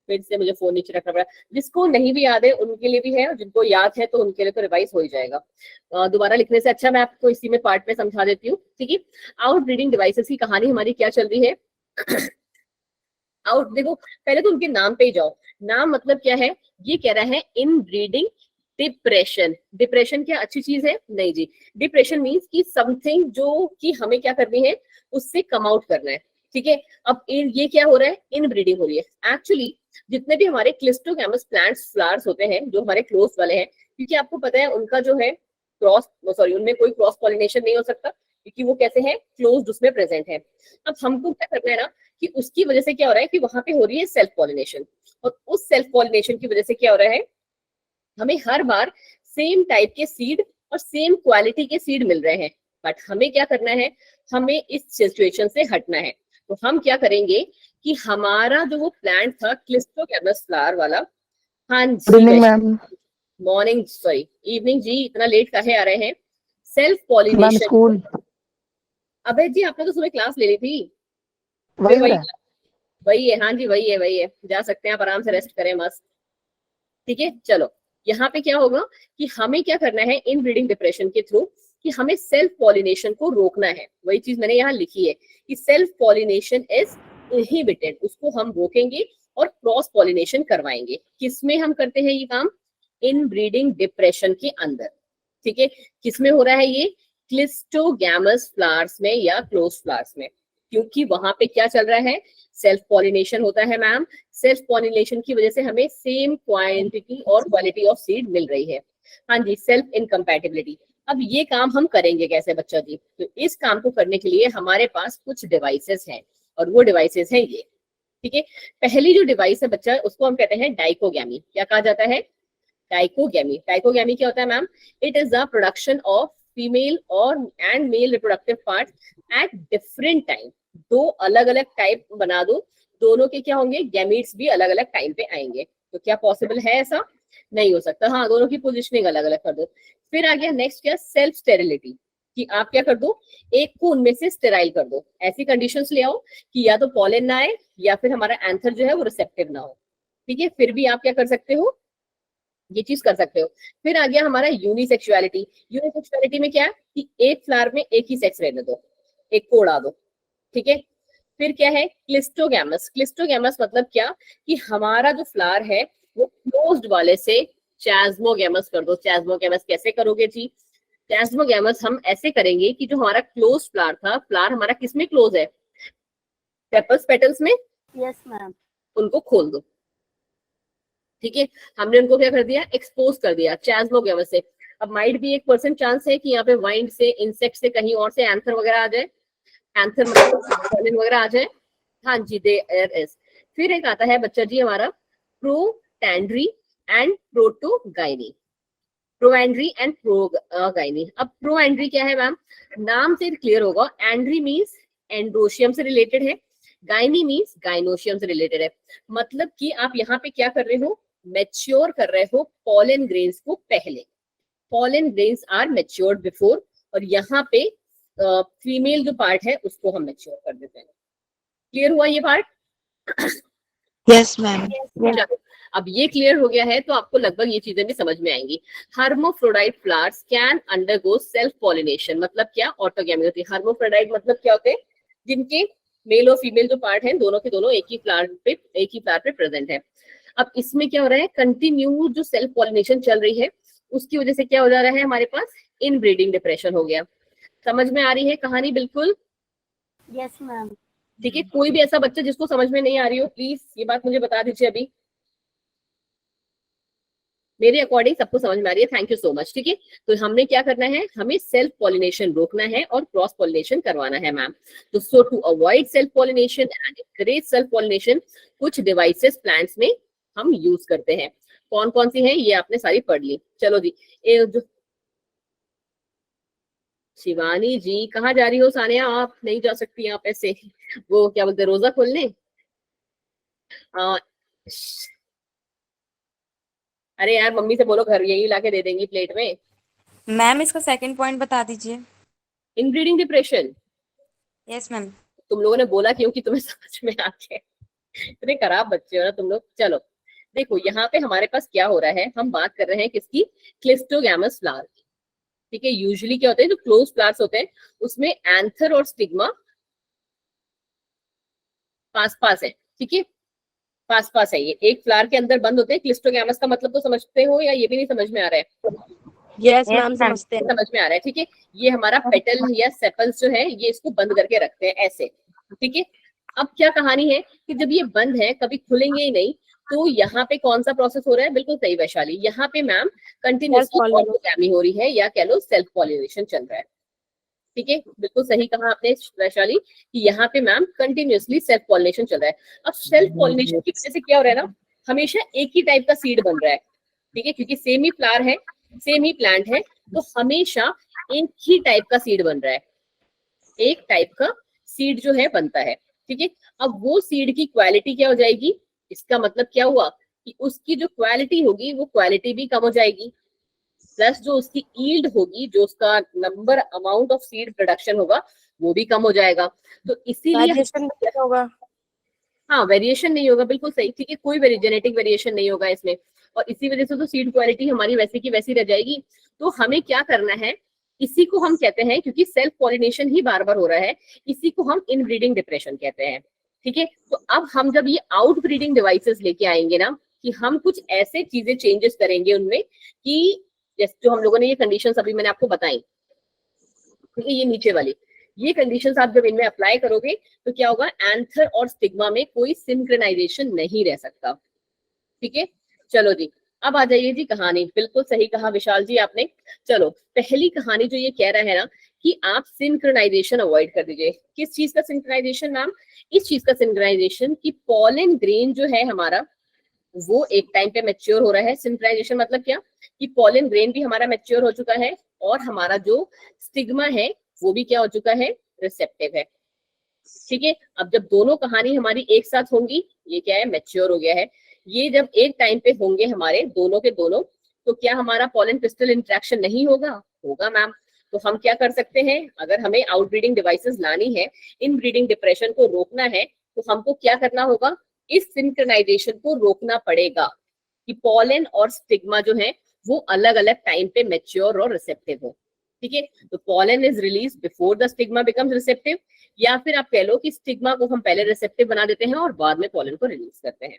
फिर से मुझे फोन नीचे रखना पड़ा, जिसको नहीं भी याद है उनके लिए भी है, और जिनको याद है तो उनके लिए तो रिवाइज हो ही जाएगा। दोबारा लिखने से अच्छा मैं आपको इसी में पार्ट में समझा देती हूँ, ठीक है। आउट ब्रीडिंग डिवाइसेस की कहानी हमारी क्या चल रही है? आउट, देखो पहले तो उनके नाम पे ही जाओ। नाम मतलब क्या है? ये कह रहा है इन ब्रीडिंग डिप्रेशन। डिप्रेशन क्या अच्छी चीज है? नहीं जी। डिप्रेशन मीन्स कि समथिंग जो कि हमें क्या करनी है, उससे कम आउट करना है, ठीक है। अब ये क्या हो रहा है? इन ब्रीडिंग हो रही है। एक्चुअली जितने भी हमारे क्लिस्टोगैमस प्लांट्स फ्लावर्स होते हैं, जो हमारे क्लोज वाले हैं, क्योंकि आपको पता है उनका जो है क्रॉस, सॉरी, उनमें कोई क्रॉस पॉलिनेशन नहीं हो सकता, क्योंकि वो कैसे हैं, क्लोज्ड उसमें प्रेजेंट है। अब हमको क्या करना है ना, कि उसकी वजह से क्या हो रहा है कि वहां पे हो रही है सेल्फ पॉलिनेशन, और उस सेल्फ पॉलिनेशन की वजह से क्या हो रहा है, हमें हर बार सेम टाइप के सीड और सेम क्वालिटी के सीड मिल रहे हैं। बट हमें क्या करना है, हमें इस सिचुएशन से हटना है। तो हम क्या करेंगे कि हमारा जो वो प्लांट था क्लिस्टोगैमस फ्लावर वाला, हाँ जी मैम। मॉर्निंग, सॉरी इवनिंग जी, इतना लेट काहे आ रहे हैं? Self ma'am pollination. स्कूल अबे जी आपने तो सुबह क्लास ले ली थी। वही फिर हो रहा है। वही है, हाँ जी वही है, वही है, जा सकते हैं आप आराम से रेस्ट करें मस्त, ठीक है। चलो यहाँ पे क्या होगा कि हमें क्या करना है इन ब्रीडिंग डिप्रेशन के थ्रू, कि हमें सेल्फ पॉलिनेशन को रोकना है। वही चीज मैंने यहाँ लिखी है कि सेल्फ पॉलिनेशन इज इनहिबिटेड, उसको हम रोकेंगे और क्रॉस पॉलिनेशन करवाएंगे। किसमें हम करते हैं ये काम? इन ब्रीडिंग डिप्रेशन के अंदर, ठीक है। किसमें हो रहा है ये? क्लिस्टोगैमस फ्लावर्स में या क्लोज फ्लावर्स में, क्योंकि वहां पे क्या चल रहा है, सेल्फ पॉलिनेशन होता है मैम। सेल्फ पॉलिनेशन की वजह से हमें सेम क्वांटिटी और क्वालिटी ऑफ सीड मिल रही है। हाँ जी, सेल्फ इनकम्पैटिबिलिटी। अब ये काम हम करेंगे कैसे बच्चा जी? तो इस काम को करने के लिए हमारे पास कुछ डिवाइसेस हैं, और वो डिवाइसेस हैं ये, ठीक है। पहली जो डिवाइस है बच्चा, उसको हम कहते हैं डाइकोगैमी। क्या कहा जाता है? डाइकोगैमी। डाइकोगैमी क्या होता है ma'am? It is the production of female और and male reproductive part at different time. दो अलग अलग टाइप बना दो, दोनों के क्या होंगे, गैमीट्स भी अलग अलग टाइम पे आएंगे। तो क्या पॉसिबल है ऐसा? नहीं हो सकता। हाँ, दोनों की पोजिशनिंग अलग अलग कर दो। फिर आ गया नेक्स्ट क्या, सेल्फ स्टेरिलिटी, कि आप क्या कर दो, एक को उनमें से स्टेराइल कर दो। ऐसी कंडीशंस ले आओ कि या तो पॉलन ना आए या फिर हमारा एंथर जो है वो रिसेप्टिव ना हो, ठीक है। फिर भी आप क्या कर सकते हो, ये चीज कर सकते हो। फिर आ गया हमारा यूनिसेक्सुअलिटी। यूनिसेक्सुअलिटी में क्या है कि एक फ्लावर में एक ही सेक्स रहने दो, एक को उड़ा दो, ठीक है। फिर क्या है, क्लिस्टोगैमस। क्लिस्टोगैमस मतलब क्या, कि हमारा जो फ्लावर है वो क्लोज्ड वाले से चैस्मोगैमस कर दो। चैस्मोगैमस कैसे करोगे जी? चैस्मोगैमस हम ऐसे करेंगे कि जो हमारा क्लोज फ्लावर था, फ्लावर हमारा किसमें क्लोज है, सेपल्स पेटल्स में, यस मैम। उनको खोल दो, ठीक है। हमने उनको क्या कर दिया, एक्सपोज कर दिया चैस्मोगैमस से। अब माइट भी 1% चांस है कि यहाँ पे वाइंड से, इंसेक्ट से, कहीं और से एंथर वगैरह आ जाए, एंथर मतलब वगैरह आ जाए। हाँ जी, देयर इज। फिर एक आता है बच्चा जी हमारा प्रोटैंड्री एंड प्रोटोगाइनी। प्रोएंड्री एंड प्रोगाइनी। अब प्रोएंड्री क्या है मैम? नाम से क्लियर होगा। एंड्री मीन्स एंड्रोशियम से रिलेटेड है, गाइनी मीन्स गाइनोशियम से रिलेटेड है। मतलब कि आप यहाँ पे क्या कर रहे हो, मैच्योर कर रहे हो पॉलन ग्रेन्स को पहले। Pollen grains are matured before, और यहाँ पे फीमेल जो पार्ट है उसको हम मैच्योर कर देते हैं। क्लियर हुआ ये पार्ट? Yes ma'am. चलो, अब ये क्लियर हो गया है तो आपको लगभग ये चीजें भी समझ में आएंगी। Hermaphrodite flowers can undergo self pollination. मतलब क्या, ऑटोगैमी होती है। हर्मोफ्रोडाइट मतलब क्या होते हैं, जिनके मेल और फीमेल जो पार्ट हैं दोनों के दोनों एक ही फ्लावर पे प्रेजेंट है। अब इसमें क्या हो रहा है, कंटिन्यू जो सेल्फ पॉलिनेशन चल रही है उसकी वजह से क्या हो जा रहा है, हमारे पास इनब्रीडिंग डिप्रेशन हो गया। समझ में आ रही है कहानी बिल्कुल? Yes ma'am. ठीक है, कोई भी ऐसा बच्चा जिसको समझ में नहीं आ रही हो प्लीज ये बात मुझे बता दीजिए अभी। मेरे अकॉर्डिंग सबको समझ में आ रही है, थैंक यू सो मच। ठीक है, तो हमने क्या करना है, हमें सेल्फ पॉलिनेशन रोकना है और क्रॉस पॉलिनेशन करवाना है मैम। तो so to avoid self pollination and encourage self pollination कुछ डिवाइसेस प्लांट्स में हम यूज करते हैं। कौन कौन सी हैं ये आपने सारी पढ़ ली। चलो जी, शिवानी जी कहाँ जा रही हो? सानिया आप नहीं जा सकती आप ऐसे, वो क्या बोलते हैं, रोजा खोलने। आ, अरे यार मम्मी से बोलो घर यही लाके दे देंगी प्लेट में। मैम इसका सेकंड पॉइंट बता दीजिए। Inbreeding depression. Yes ma'am. तुम लोगों ने बोला क्योंकि तुम्हें समझ में आ गया। इतने खराब बच्चे हो ना तुम लोग। चलो देखो यहाँ पे हमारे पास क्या हो रहा है, हम बात कर रहे हैं किसकी, क्लिस्टोगैमस फ्लावर की। ठीक है, यूजुअली क्या होता है, जो क्लोज फ्लावर्स होते हैं उसमें एंथर और स्टिग्मा पास पास है। ठीक है, पास पास है, ये एक फ्लावर के अंदर बंद होते हैं। क्लिस्टोगैमस का मतलब तो समझते हो या ये भी नहीं समझ में आ रहा है? Yes Yes, ma'am ma'am. समझते हैं। समझ में आ रहा है। ठीक है, ये हमारा पेटल या सेपल्स जो है ये इसको बंद करके रखते हैं ऐसे। ठीक है, अब क्या कहानी है कि जब ये बंद है कभी खुलेंगे ही नहीं, तो यहाँ पे कौन सा प्रोसेस हो रहा है? बिल्कुल सही वैशाली, यहाँ पे मैम कंटिन्यूअसली ऑर्गोगैमी हो रही है या कह लो सेल्फ पॉलिनेशन चल रहा है। ठीक है, बिल्कुल सही कहा आपने वैशाली कि यहाँ पे मैम कंटिन्यूअसली सेल्फ पॉलिनेशन चल रहा है। अब सेल्फ पॉलिनेशन की वजह से क्या हो रहा है ना, हमेशा एक ही टाइप का सीड बन रहा है। ठीक है, क्योंकि सेम ही फ्लावर है, सेम ही प्लांट है, तो हमेशा एक ही टाइप का सीड बन रहा है, एक टाइप का सीड जो है बनता है। ठीक है, अब वो सीड की क्वालिटी क्या हो जाएगी, इसका मतलब क्या हुआ कि उसकी जो क्वालिटी होगी वो क्वालिटी भी कम हो जाएगी, प्लस जो उसकी ईल्ड होगी, जो उसका number amount of seed production होगा वो भी कम हो जाएगा। तो इसीलिए होगा। हाँ, वेरिएशन नहीं होगा, बिल्कुल सही। ठीक है, कोई जेनेटिक वेरिएशन नहीं होगा इसमें, और इसी वजह से तो सीड क्वालिटी हमारी वैसी की वैसी रह जाएगी। तो हमें क्या करना है, इसी को हम कहते हैं, क्योंकि सेल्फ पॉलिनेशन ही बार बार हो रहा है, इसी को हम इनब्रीडिंग डिप्रेशन कहते हैं। ठीक है, तो अब हम जब ये आउटब्रीडिंग डिवाइसेस लेके आएंगे ना, कि हम कुछ ऐसे चीजें चेंजेस करेंगे उनमें कि जैसे जो हम लोगों ने ये कंडीशंस अभी मैंने आपको बताई, ठीक है, ये नीचे वाली ये कंडीशंस आप जब इनमें अप्लाई करोगे तो क्या होगा, एंथर और स्टिग्मा में कोई सिंक्रोनाइजेशन नहीं रह सकता। ठीक है, चलो जी अब आ जाइए जी कहानी। बिल्कुल सही कहा विशाल जी आपने। चलो पहली कहानी जो ये कह रहा है ना कि आप सिंक्रोनाइजेशन अवॉइड कर दीजिए। किस चीज का सिंक्रोनाइजेशन मैम? इस चीज का सिंक्रोनाइजेशन कि पॉलन ग्रेन जो है हमारा वो एक टाइम पे मैच्योर हो रहा है। सिंक्रोनाइजेशन मतलब क्या कि पॉलन ग्रेन भी हमारा मैच्योर हो चुका है और हमारा जो स्टिग्मा है वो भी क्या हो चुका है, रिसेप्टिव है। ठीक है, अब जब दोनों कहानी हमारी एक साथ होंगी, ये क्या है, मैच्योर हो गया है, ये जब एक टाइम पे होंगे हमारे दोनों के दोनों, तो क्या हमारा पॉलन क्रिस्टल इंटरेक्शन नहीं होगा? होगा मैम। तो हम क्या कर सकते हैं, अगर हमें आउटब्रीडिंग डिवाइसेस लानी है, इनब्रीडिंग डिप्रेशन को रोकना है, तो हमको क्या करना होगा, इस सिंक्रोनाइजेशन को रोकना पड़ेगा कि पॉलन और स्टिग्मा जो है वो अलग अलग टाइम पे मैच्योर और रिसेप्टिव हो। ठीक है, तो pollen is release before the stigma becomes receptive, या फिर आप कह लो कि स्टिग्मा को हम पहले रिसेप्टिव बना देते हैं और बाद में पॉलन को रिलीज करते हैं।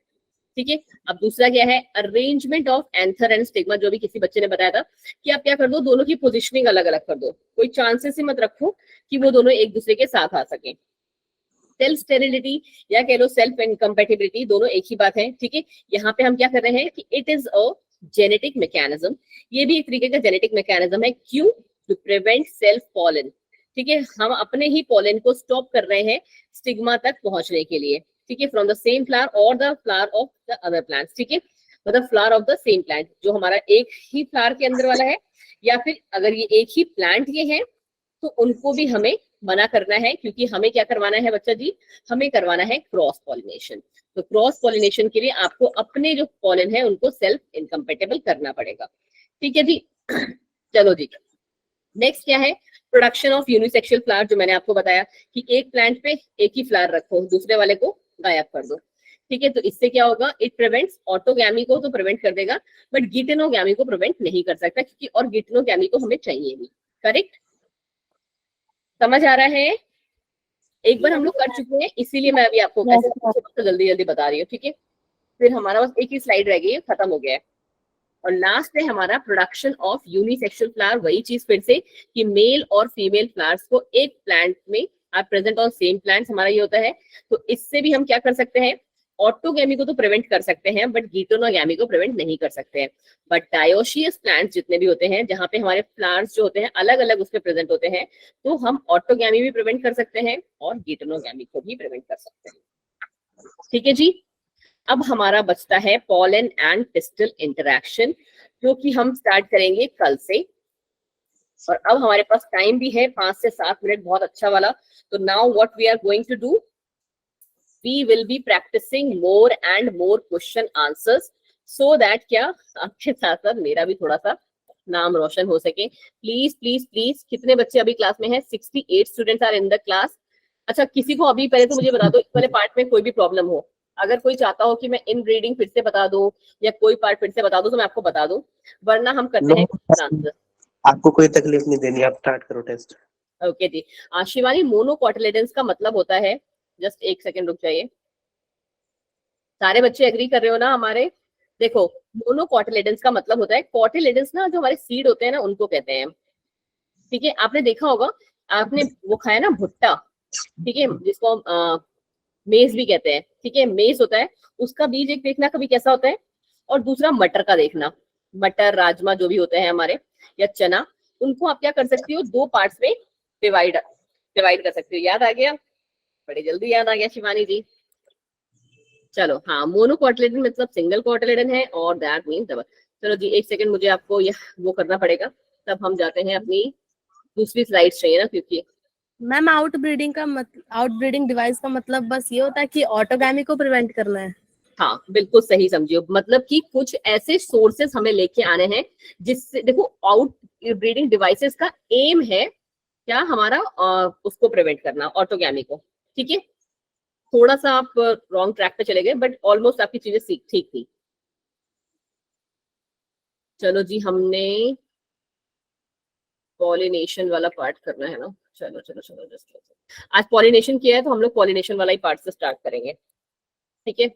ठीक है, अब दूसरा क्या है, arrangement of anther and stigma, जो भी किसी बच्चे ने बताया था कि आप क्या कर दो, दोनों की पोजिशनिंग अलग अलग कर दो, कोई चांसेस ही मत रखो कि वो दोनों एक दूसरे के साथ आ सके। सेल्फ स्टेरिलिटी या कह लो सेल्फ इनकम्पैटिबिलिटी, दोनों एक ही बात है। ठीक है, यहाँ पे हम क्या कर रहे हैं कि it is a genetic mechanism, ये भी एक तरीके का जेनेटिक मैकेनिज्म है। क्यों? To prevent self pollen. ठीक है, हम अपने ही पॉलन को स्टॉप कर रहे हैं स्टिग्मा तक पहुंचने के लिए। ठीक है, फ्रॉम द सेम फ्लावर और the flower of the other plants. ठीक है, मतलब flower of the same plant, जो हमारा एक ही फ्लावर के अंदर वाला है, या फिर अगर ये एक ही प्लांट ये है तो उनको भी हमें मना करना है, क्योंकि हमें क्या करवाना है बच्चा जी, हमें करवाना है क्रॉस पॉलिनेशन। तो क्रॉस पॉलिनेशन के लिए आपको अपने जो पॉलन है उनको सेल्फ इनकम्पेटेबल करना पड़ेगा। ठीक है जी, चलो जी नेक्स्ट क्या है, प्रोडक्शन ऑफ यूनिसेक्सुअल फ्लावर, जो मैंने आपको बताया कि एक प्लांट पे एक ही फ्लावर रखो, दूसरे वाले को गायब कर दो। ठीक है, तो इससे क्या होगा, इट प्रिवेंट्स ऑटोगैमी को तो प्रिवेंट कर देगा, बट गिटेनोगैमी को प्रिवेंट नहीं कर सकता, क्योंकि और गिटेनोगैमी तो हमें चाहिए नहीं। करेक्ट, समझ आ रहा है? एक बार हम लोग कर चुके हैं, इसीलिए मैं अभी आपको ऐसे जल्दी जल्दी बता रही हूँ। ठीक है, फिर हमारा बस एक ही स्लाइड रह गई है, खत्म हो गया है। और लास्ट है हमारा प्रोडक्शन ऑफ यूनिसेक्सुअल फ्लावर, वही चीज फिर से कि मेल और फीमेल फ्लावर्स को एक प्लांट में are present on same plants, हमारा ये होता है। तो इससे भी हम क्या कर सकते हैं, ऑटोगैमी को तो प्रिवेंट कर सकते हैं बट गीटोनोगैमी को प्रिवेंट नहीं कर सकते हैं। बट डायोशियस प्लांट्स जितने भी होते हैं जहाँ पे हमारे फ्लावर्स जो होते हैं अलग अलग उसमें प्रेजेंट होते हैं, तो हम ऑटोगैमी भी प्रिवेंट कर सकते हैं और गीटोनोगैमी को भी प्रिवेंट कर सकते हैं। ठीक है जी। अब हमारा बचता है पॉलन एंड पिस्टल इंटरैक्शन, जो कि हम स्टार्ट करेंगे कल से। और अब हमारे पास टाइम भी है 5 से 7 मिनट, बहुत अच्छा वाला। तो now what we are going to do, we will be practising more and more question answers, so that क्या आपके साथ साथ मेरा भी थोड़ा सा नाम रोशन हो सके। प्लीज प्लीज प्लीज, कितने बच्चे अभी क्लास में हैं? 68 students are in the class. अच्छा, किसी को अभी पहले तो मुझे बता दो इस वाले पार्ट में कोई भी प्रॉब्लम हो, अगर कोई चाहता हो कि मैं इन रीडिंग फिर से बता दूं या कोई पार्ट फिर से बता दूं तो मैं आपको बता दूं, वरना हम करते हैं आंसर। आपको कोई तकलीफ नहीं देनी, आप स्टार्ट करो टेस्ट। ओके जी। शिवानी, मोनोकोटिलेडन्स का मतलब होता है, जस्ट एक सेकंड रुक जाइए, सारे बच्चे एग्री कर रहे हो ना हमारे? देखो, मोनोकोटिलेडन्स का मतलब होता है, कोटिलेडन्स ना जो हमारे सीड होते हैं ना उनको कहते हैं। ठीक है, आपने देखा होगा, आपने वो खाया ना भुट्टा, ठीक है, जिसको मेज भी कहते हैं। ठीक है, मेज होता है, उसका बीज एक देखना कभी कैसा होता है, और दूसरा मटर का देखना, मटर राजमा जो भी होते हैं हमारे, या चना, उनको आप क्या कर सकती हो, 2 पार्ट्स में डिवाइड कर सकती हो। याद आ गया? बड़ी जल्दी याद आ गया शिवानी जी। चलो हाँ, मोनोकोटिलेडन मतलब सिंगल कोटिलेडन है और दैट मींस डबल। चलो जी, एक सेकंड मुझे आपको ये वो करना पड़ेगा, तब हम जाते हैं अपनी दूसरी स्लाइड चाहिए ना, क्योंकि मैम आउटब्रीडिंग डिवाइस का मतलब बस ये होता है कि ऑटोगैमी को प्रिवेंट करना है। हाँ बिल्कुल सही समझियो, मतलब कि कुछ ऐसे सोर्सेस हमें लेके आने हैं जिससे, देखो, आउट ब्रीडिंग डिवाइसेस का एम है क्या हमारा, उसको प्रिवेंट करना, ऑटोगैमी को। ठीक है, थोड़ा सा आप रॉन्ग ट्रैक पे चले गए बट ऑलमोस्ट आपकी चीजें ठीक थी। चलो जी, हमने पॉलिनेशन वाला पार्ट करना है ना। चलो चलो चलो, जस्ट आज पॉलिनेशन किया है तो हम लोग पॉलिनेशन वाला ही पार्ट से स्टार्ट करेंगे। ठीक है,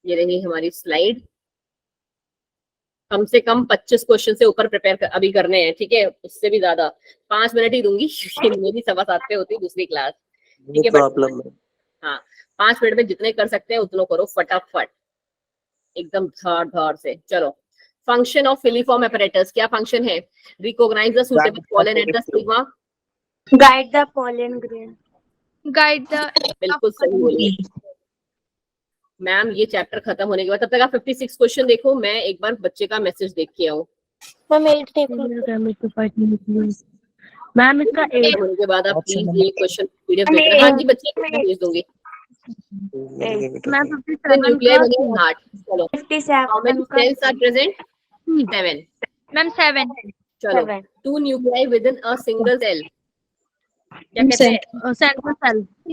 ये रही हमारी स्लाइड। कम से कम 25 क्वेश्चन से ऊपर प्रिपेयर अभी करने हैं। ठीक है, उससे भी ज्यादा 5 मिनट ही दूंगी क्योंकि मेरी 7:15 पे होती है दूसरी क्लास। ठीक है, प्रॉब्लम है। हाँ, 5 मिनट में जितने कर सकते हैं उतने करो फटाफट, एकदम धार धार से। चलो, फंक्शन ऑफ फिलीफॉर्म apparatus, क्या फंक्शन है? Recognise the suitable pollen at the stigma, Guide the pollen grain. guide the बिल्कुल सही बोली मैम। ये चैप्टर खत्म होने के बाद, तब तक आप 56 क्वेश्चन देखो, मैं एक बार बच्चे का मैसेज देख के आऊँ। मैम 8 देखो। मैम इसका खत्म होने के बाद आप प्लीज ये क्वेश्चन पीडीएफ देख रहे। हाँ जी बच्चे, भेज दूंगी। मैम न्यूक्लियर बने हार्ट। चलो, how many 57 cells are present? 7। ma'am 7 चलो, 2 nuclei within a single cell, क्या कहते हैं?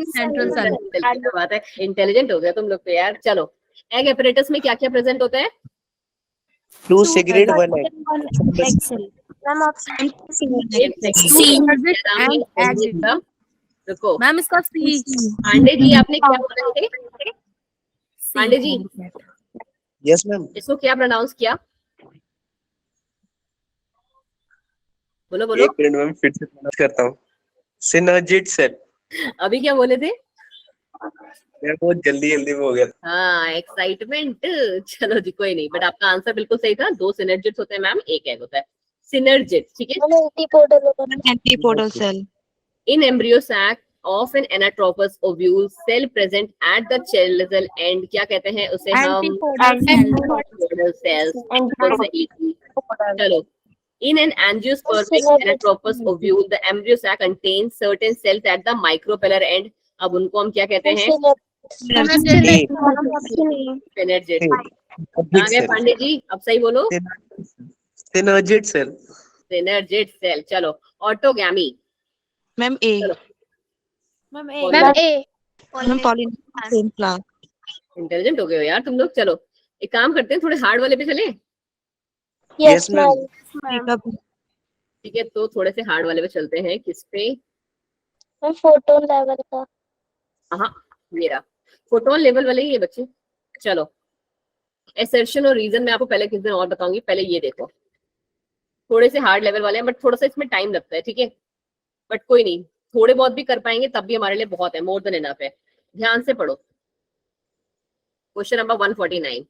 Central cell. क्या बात है, इंटेलिजेंट हो गया तुम लोग तो यार। चलो, एग एपरेटस में क्या क्या प्रेजेंट होता है? 2 cigarette 1 egg। मैम ऑप्शन रुको, मैम इसका सी। पांडे जी आपने क्या बोला थे? Pandey ji, yes ma'am. इसको क्या प्रोनाउंस किया? बोलो बोलो। एक मिनट मैम, फिर से pronounce करता हूँ। Synergid cell. अभी क्या बोले थे? मैं बहुत जल्दी जल्दी में हो गया था। हाँ, एक्साइटमेंट। चलो जी, कोई नहीं, बट आपका आंसर बिल्कुल सही था। 2 सिनर्जिड्स होते हैं मैम, एक एग होता है। सिनर्जिड, ठीक है। Antipodal cell. In embryo sac of an anatropous ovule, cell present at the chelizal end, क्या कहते हैं उसे हम? Antipodal cells। बिल्कुल सही। चलो, in an angiospermic anatropous ovule, the embryo sac contains certain cells at the micropellar end. अब उनको हम क्या कहते हैं? सिनर्जिड। आ गए पांडे जी, अब सही बोलो। Synergid cell. Synergid cell. चलो, autogamy. Ma'am A. ma'am ma'am pollination same flower. Intelligent हो गए हो यार तुम लोग। चलो, एक काम करते हैं, थोड़े हार्ड वाले पे चले। Yes ma'am. ठीक है, तो थोड़े से हार्ड वाले पे चलते हैं। किस पे? मैं फोटो लेवल का। हाँ, मेरा फोटोन लेवल वाले ही है बच्चे। चलो, एसर्शन और रीजन मैं आपको पहले किस दिन और बताऊंगी, पहले ये देखो, थोड़े से हार्ड लेवल वाले हैं बट थोड़ा सा इसमें टाइम लगता है, ठीक है, बट कोई नहीं, थोड़े बहुत भी कर पाएंगे तब भी हमारे लिए बहुत है, मोर देन इनफ है। ध्यान से पढ़ो। Question number 149।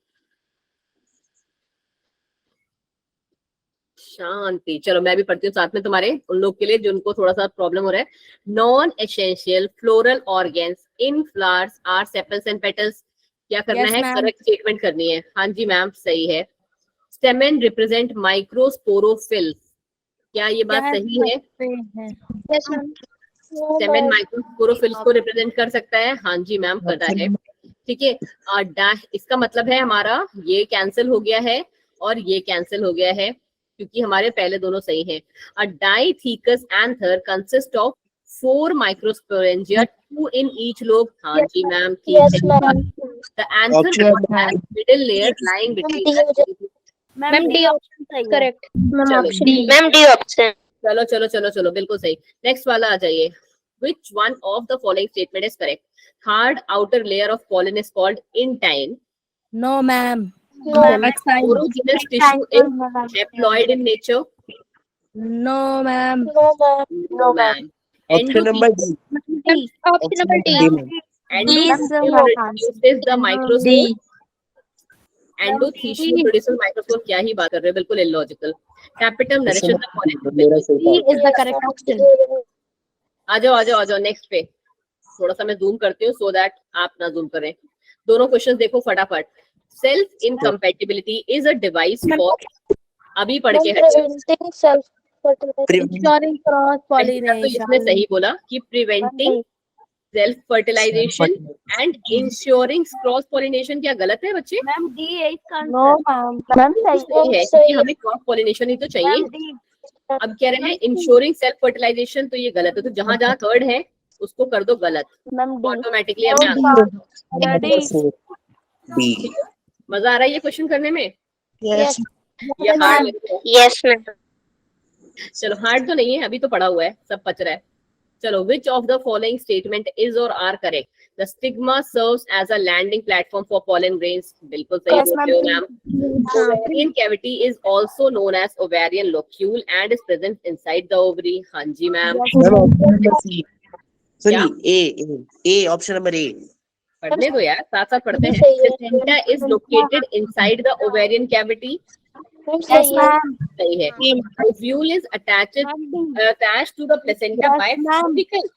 शांति, चलो मैं भी पढ़ती हूँ साथ में तुम्हारे उन लोग के लिए जिनको थोड़ा सा प्रॉब्लम हो रहा है। Non essential floral organs in flowers are sepals and petals. क्या करना Yes, है, ma'am. करेक्ट स्टेटमेंट करनी है। हाँ जी मैम, सही है। Stamen represent microsporophylls. क्या ये बात सही है? Yes, ma'am. स्टेमेन माइक्रोस्पोरोफिल्स को रिप्रेजेंट कर सकता है। हाँ जी मैम, करता है। ठीक है, इसका मतलब है हमारा ये कैंसिल हो गया है और ये कैंसिल हो गया है क्योंकि हमारे पहले दोनों सही हैं। A dithecous anther consist of 4 microsporangia, 2 in each lobe। हाँ जी मैम, ठीक Yes, है। ma'am. The anther Option has middle layer lying between the Ma'am, D option is correct. Ma'am, चलो। option D. Ma'am, D option. चलो चलो चलो चलो, बिल्कुल सही। नेक्स्ट वाला आ जाइए। Which one of the following statement is correct? Hard outer layer of pollen is called intine. No, ma'am. No, Exile. Porogenous tissue is haploid in nature. No, ma'am. No, ma'am. No, ma'am. Option number D. Option number D. ma'am. Endothecium produces the microspore. Endothecium produces microspore। क्या ही बात कर रहे हो, बिल्कुल illogical. Tapetum nourishes the pollen। मेरा सही D था। is the correct option. आ जाओ आ जाओ आ जाओ नेक्स्ट पे। थोड़ा सा मैं जूम करती हूँ सो दैट आप ना जूम करें। दोनों क्वेश्चन देखो फटाफट। Self incompatibility is a device for, अभी पढ़ के हटिए। Preventing self-fertilization. Ensuring cross पहला तो इसने pollination. सही बोला कि preventing self fertilization and ensuring cross pollination. क्या गलत है बच्चे? Ma'am, D है इसका No, ma'am. Ma'am, सही है क्योंकि हमें क्रॉस पॉलिनेशन ही तो चाहिए। अब कह रहे हैं इंश्योरिंग सेल्फ फर्टिलाइजेशन, तो ये गलत है। तो जहां जहां थर्ड है उसको कर दो गलत, Ma'am, D. ऑटोमेटिकली हमें आंसर। B. मजा आ रहा है ये क्वेश्चन करने में? Yes. ये हार्ड लग रहा है? Yes, ma'am. चलो हार्ड तो नहीं है, अभी तो पढ़ा हुआ है, सब पच रहा है। चलो, which of the following statement is or are correct? The stigma serves as a landing platform for pollen grains। बिल्कुल सही Yes, बोल रहे हो ma'am. Ovarian cavity is also known as ovarian locule and is present inside the ovary। हाँ जी ma'am. Ma'am, option number C. Sorry, क्या? A. Option number A. पढ़ने दो यार, साथ साथ पढ़ते हैं। सही है। Placenta is located inside the ovarian cavity। Yes, ma'am. सही है। Ovule is attached to the placenta by follicle।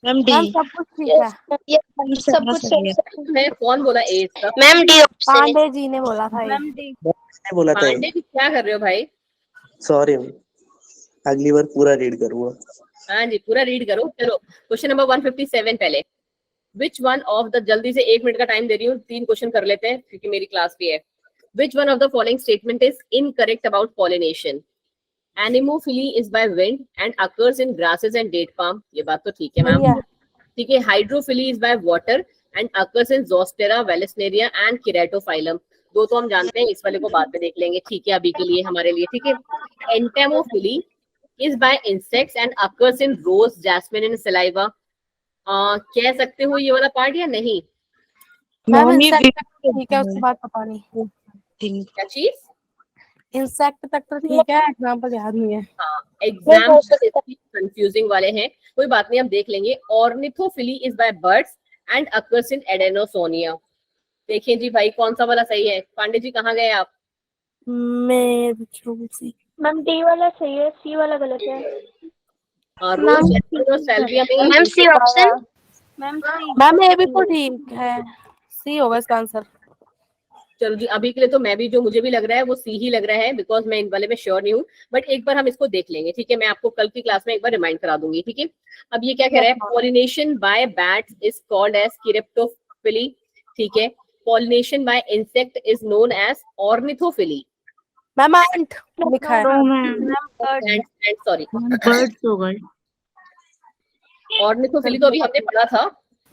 Ma'am D. सब कुछ ठीक है। Yes, ma'am. सब कुछ सही है। है, कौन बोला ए इसका? Ma'am, D option. Pandey ji ने बोला था ये। Ma'am, D. मैंने बोला था। पांडे जी क्या कर रहे हो भाई? सॉरी, अगली बार पूरा रीड करूंगा। हाँ जी, पूरा रीड करो। चलो क्वेश्चन नंबर 157 पहले। विच वन ऑफ द, जल्दी से 1 मिनट का टाइम दे रही हूँ, 3 क्वेश्चन कर लेते हैं क्योंकि मेरी क्लास भी है। Which one of the following statement is incorrect about pollination? Anemophily is by wind and occurs in grasses and date palm. ये बात तो ठीक है मैम। ठीक है। Hydrophily is by water and occurs in Zostera, Vallisneria and Ceratophyllum. दो तो हम जानते हैं, इस वाले को बाद में देख लेंगे, ठीक है, अभी के लिए हमारे लिए। ठीक है। Entomophily is by insects and occurs in rose, jasmine and saliva। कह सकते हो ये वाला पार्ट या नहीं? मैम इंसेक्ट ठीक है, उसके बाद पता नहीं। क्या चीज? इंसेक्ट तक तो ठीक है, एग्जांपल याद नहीं है। एग्जाम्पल कंफ्यूजिंग वाले हैं, कोई बात नहीं, हम देख लेंगे। Ornithophily is by birds and occurs in Adansonia. देखिए जी भाई, कौन सा वाला सही है? पांडे जी कहाँ गए आप? मैम, D वाला सही है, C वाला गलत है। रोज जैस्मिन और सैलविया में ma'am, C option. Ma'am, C. Ma'am ये भी तो ठीक है, सी होगा इसका आंसर। चलो जी, अभी के लिए तो मैं भी, जो मुझे भी लग रहा है वो सी ही लग रहा है, बिकॉज मैं इन वाले में श्योर नहीं हूँ, बट एक बार हम इसको देख लेंगे। ठीक है, मैं आपको कल की क्लास में एक बार रिमाइंड करा दूंगी। ठीक है। अब ये क्या कह रहा है? Pollination by bats is called as chiropterophily. ठीक है। Pollination by insect is known as ornithophily. Ma'am ant लिखा है। सॉरी, बर्ड्स हो गए। ऑर्निथोफिली तो अभी हमने पढ़ा था।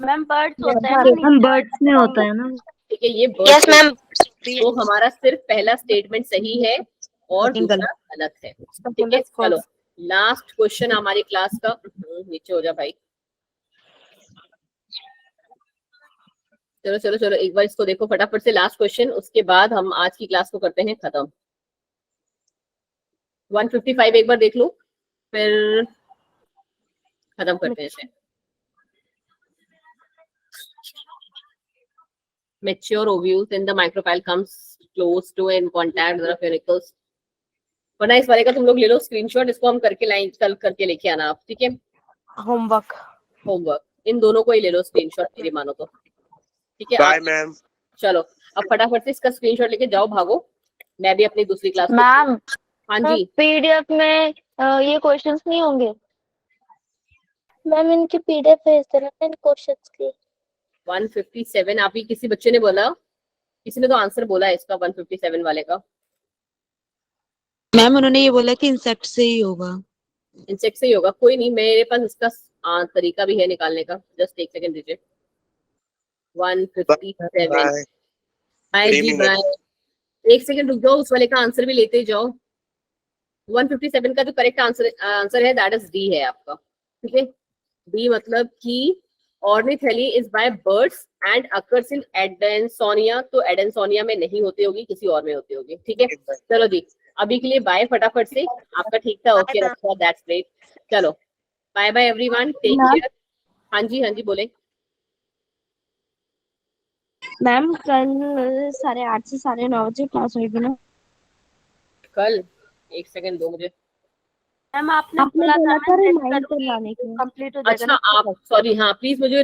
Ma'am, birds होता है ना। हम बर्ड्स में होता है ना। ठीक है, ये Yes, bird ma'am. तो हमारा सिर्फ पहला स्टेटमेंट सही है और दूसरा गलत है। ठीक है। चलो लास्ट क्वेश्चन हमारी क्लास का। नीचे हो जा भाई। चलो चलो चलो एक बार इसको देखो फटाफट से, लास्ट क्वेश्चन, उसके बाद हम आज की क्लास को करते हैं खत्म। 155 एक बार देख लो, फिर खत्म करते हैं इसे। Mature ovules in the micropyle comes close to in contact with the follicles। वरना इस वाले का तुम लोग ले लो स्क्रीनशॉट, इसको हम करके लाइन कल करके लेके आना आप, ठीक है? होमवर्क इन दोनों को ही ले लो स्क्रीनशॉट, मेरी मानो तो, ठीक है? Bye ma'am. चलो अब फटाफट से इसका स्क्रीनशॉट लेके जाओ, भागो, मैं भी अपनी दूसरी क्लास मैम हाँ जी पीडीएफ में ये क्वेश्चंस नहीं होंगे? मैम इनकी पीडीएफ भेज देना इन क्वेश्चंस की। 157 आप ही किसी बच्चे ने बोला, किसी ने तो आंसर बोला है इसका 157 वाले का। मैम उन्होंने ये बोला कि इंसेक्ट से ही होगा। इंसेक्ट से ही होगा, कोई नहीं, मेरे पास इसका तरीका भी है निकालने का, जस्ट एक सेकंड दीजिए। 157 बाय। बाय जी बाय। एक सेकंड रुक जाओ, उस वाले का आंसर भी लेते जाओ। 157 का जो करेक्ट आंसर है दैट इज डी है आपका, ठीक है? डी मतलब कि ornithophily is by birds and occurs in Adansonia, तो एडेंसोनिया में नहीं होती होगी, किसी और में होती होगी, ठीक है? चलो जी अभी के लिए बाय, फटाफट से आपका ठीक था, ओके रखा, दैट्स ग्रेट। चलो bye bye everyone, take care. हाँ जी बोले। मैम कल 8:30 से 9:30 बजे क्लास होगी ना? कल एक सेकंड दो मुझे। मैम आपने बोला था रिमाइंड करवाने के लिए। कंप्लीट हो जाएगा अच्छा आप सॉरी, हाँ प्लीज मुझे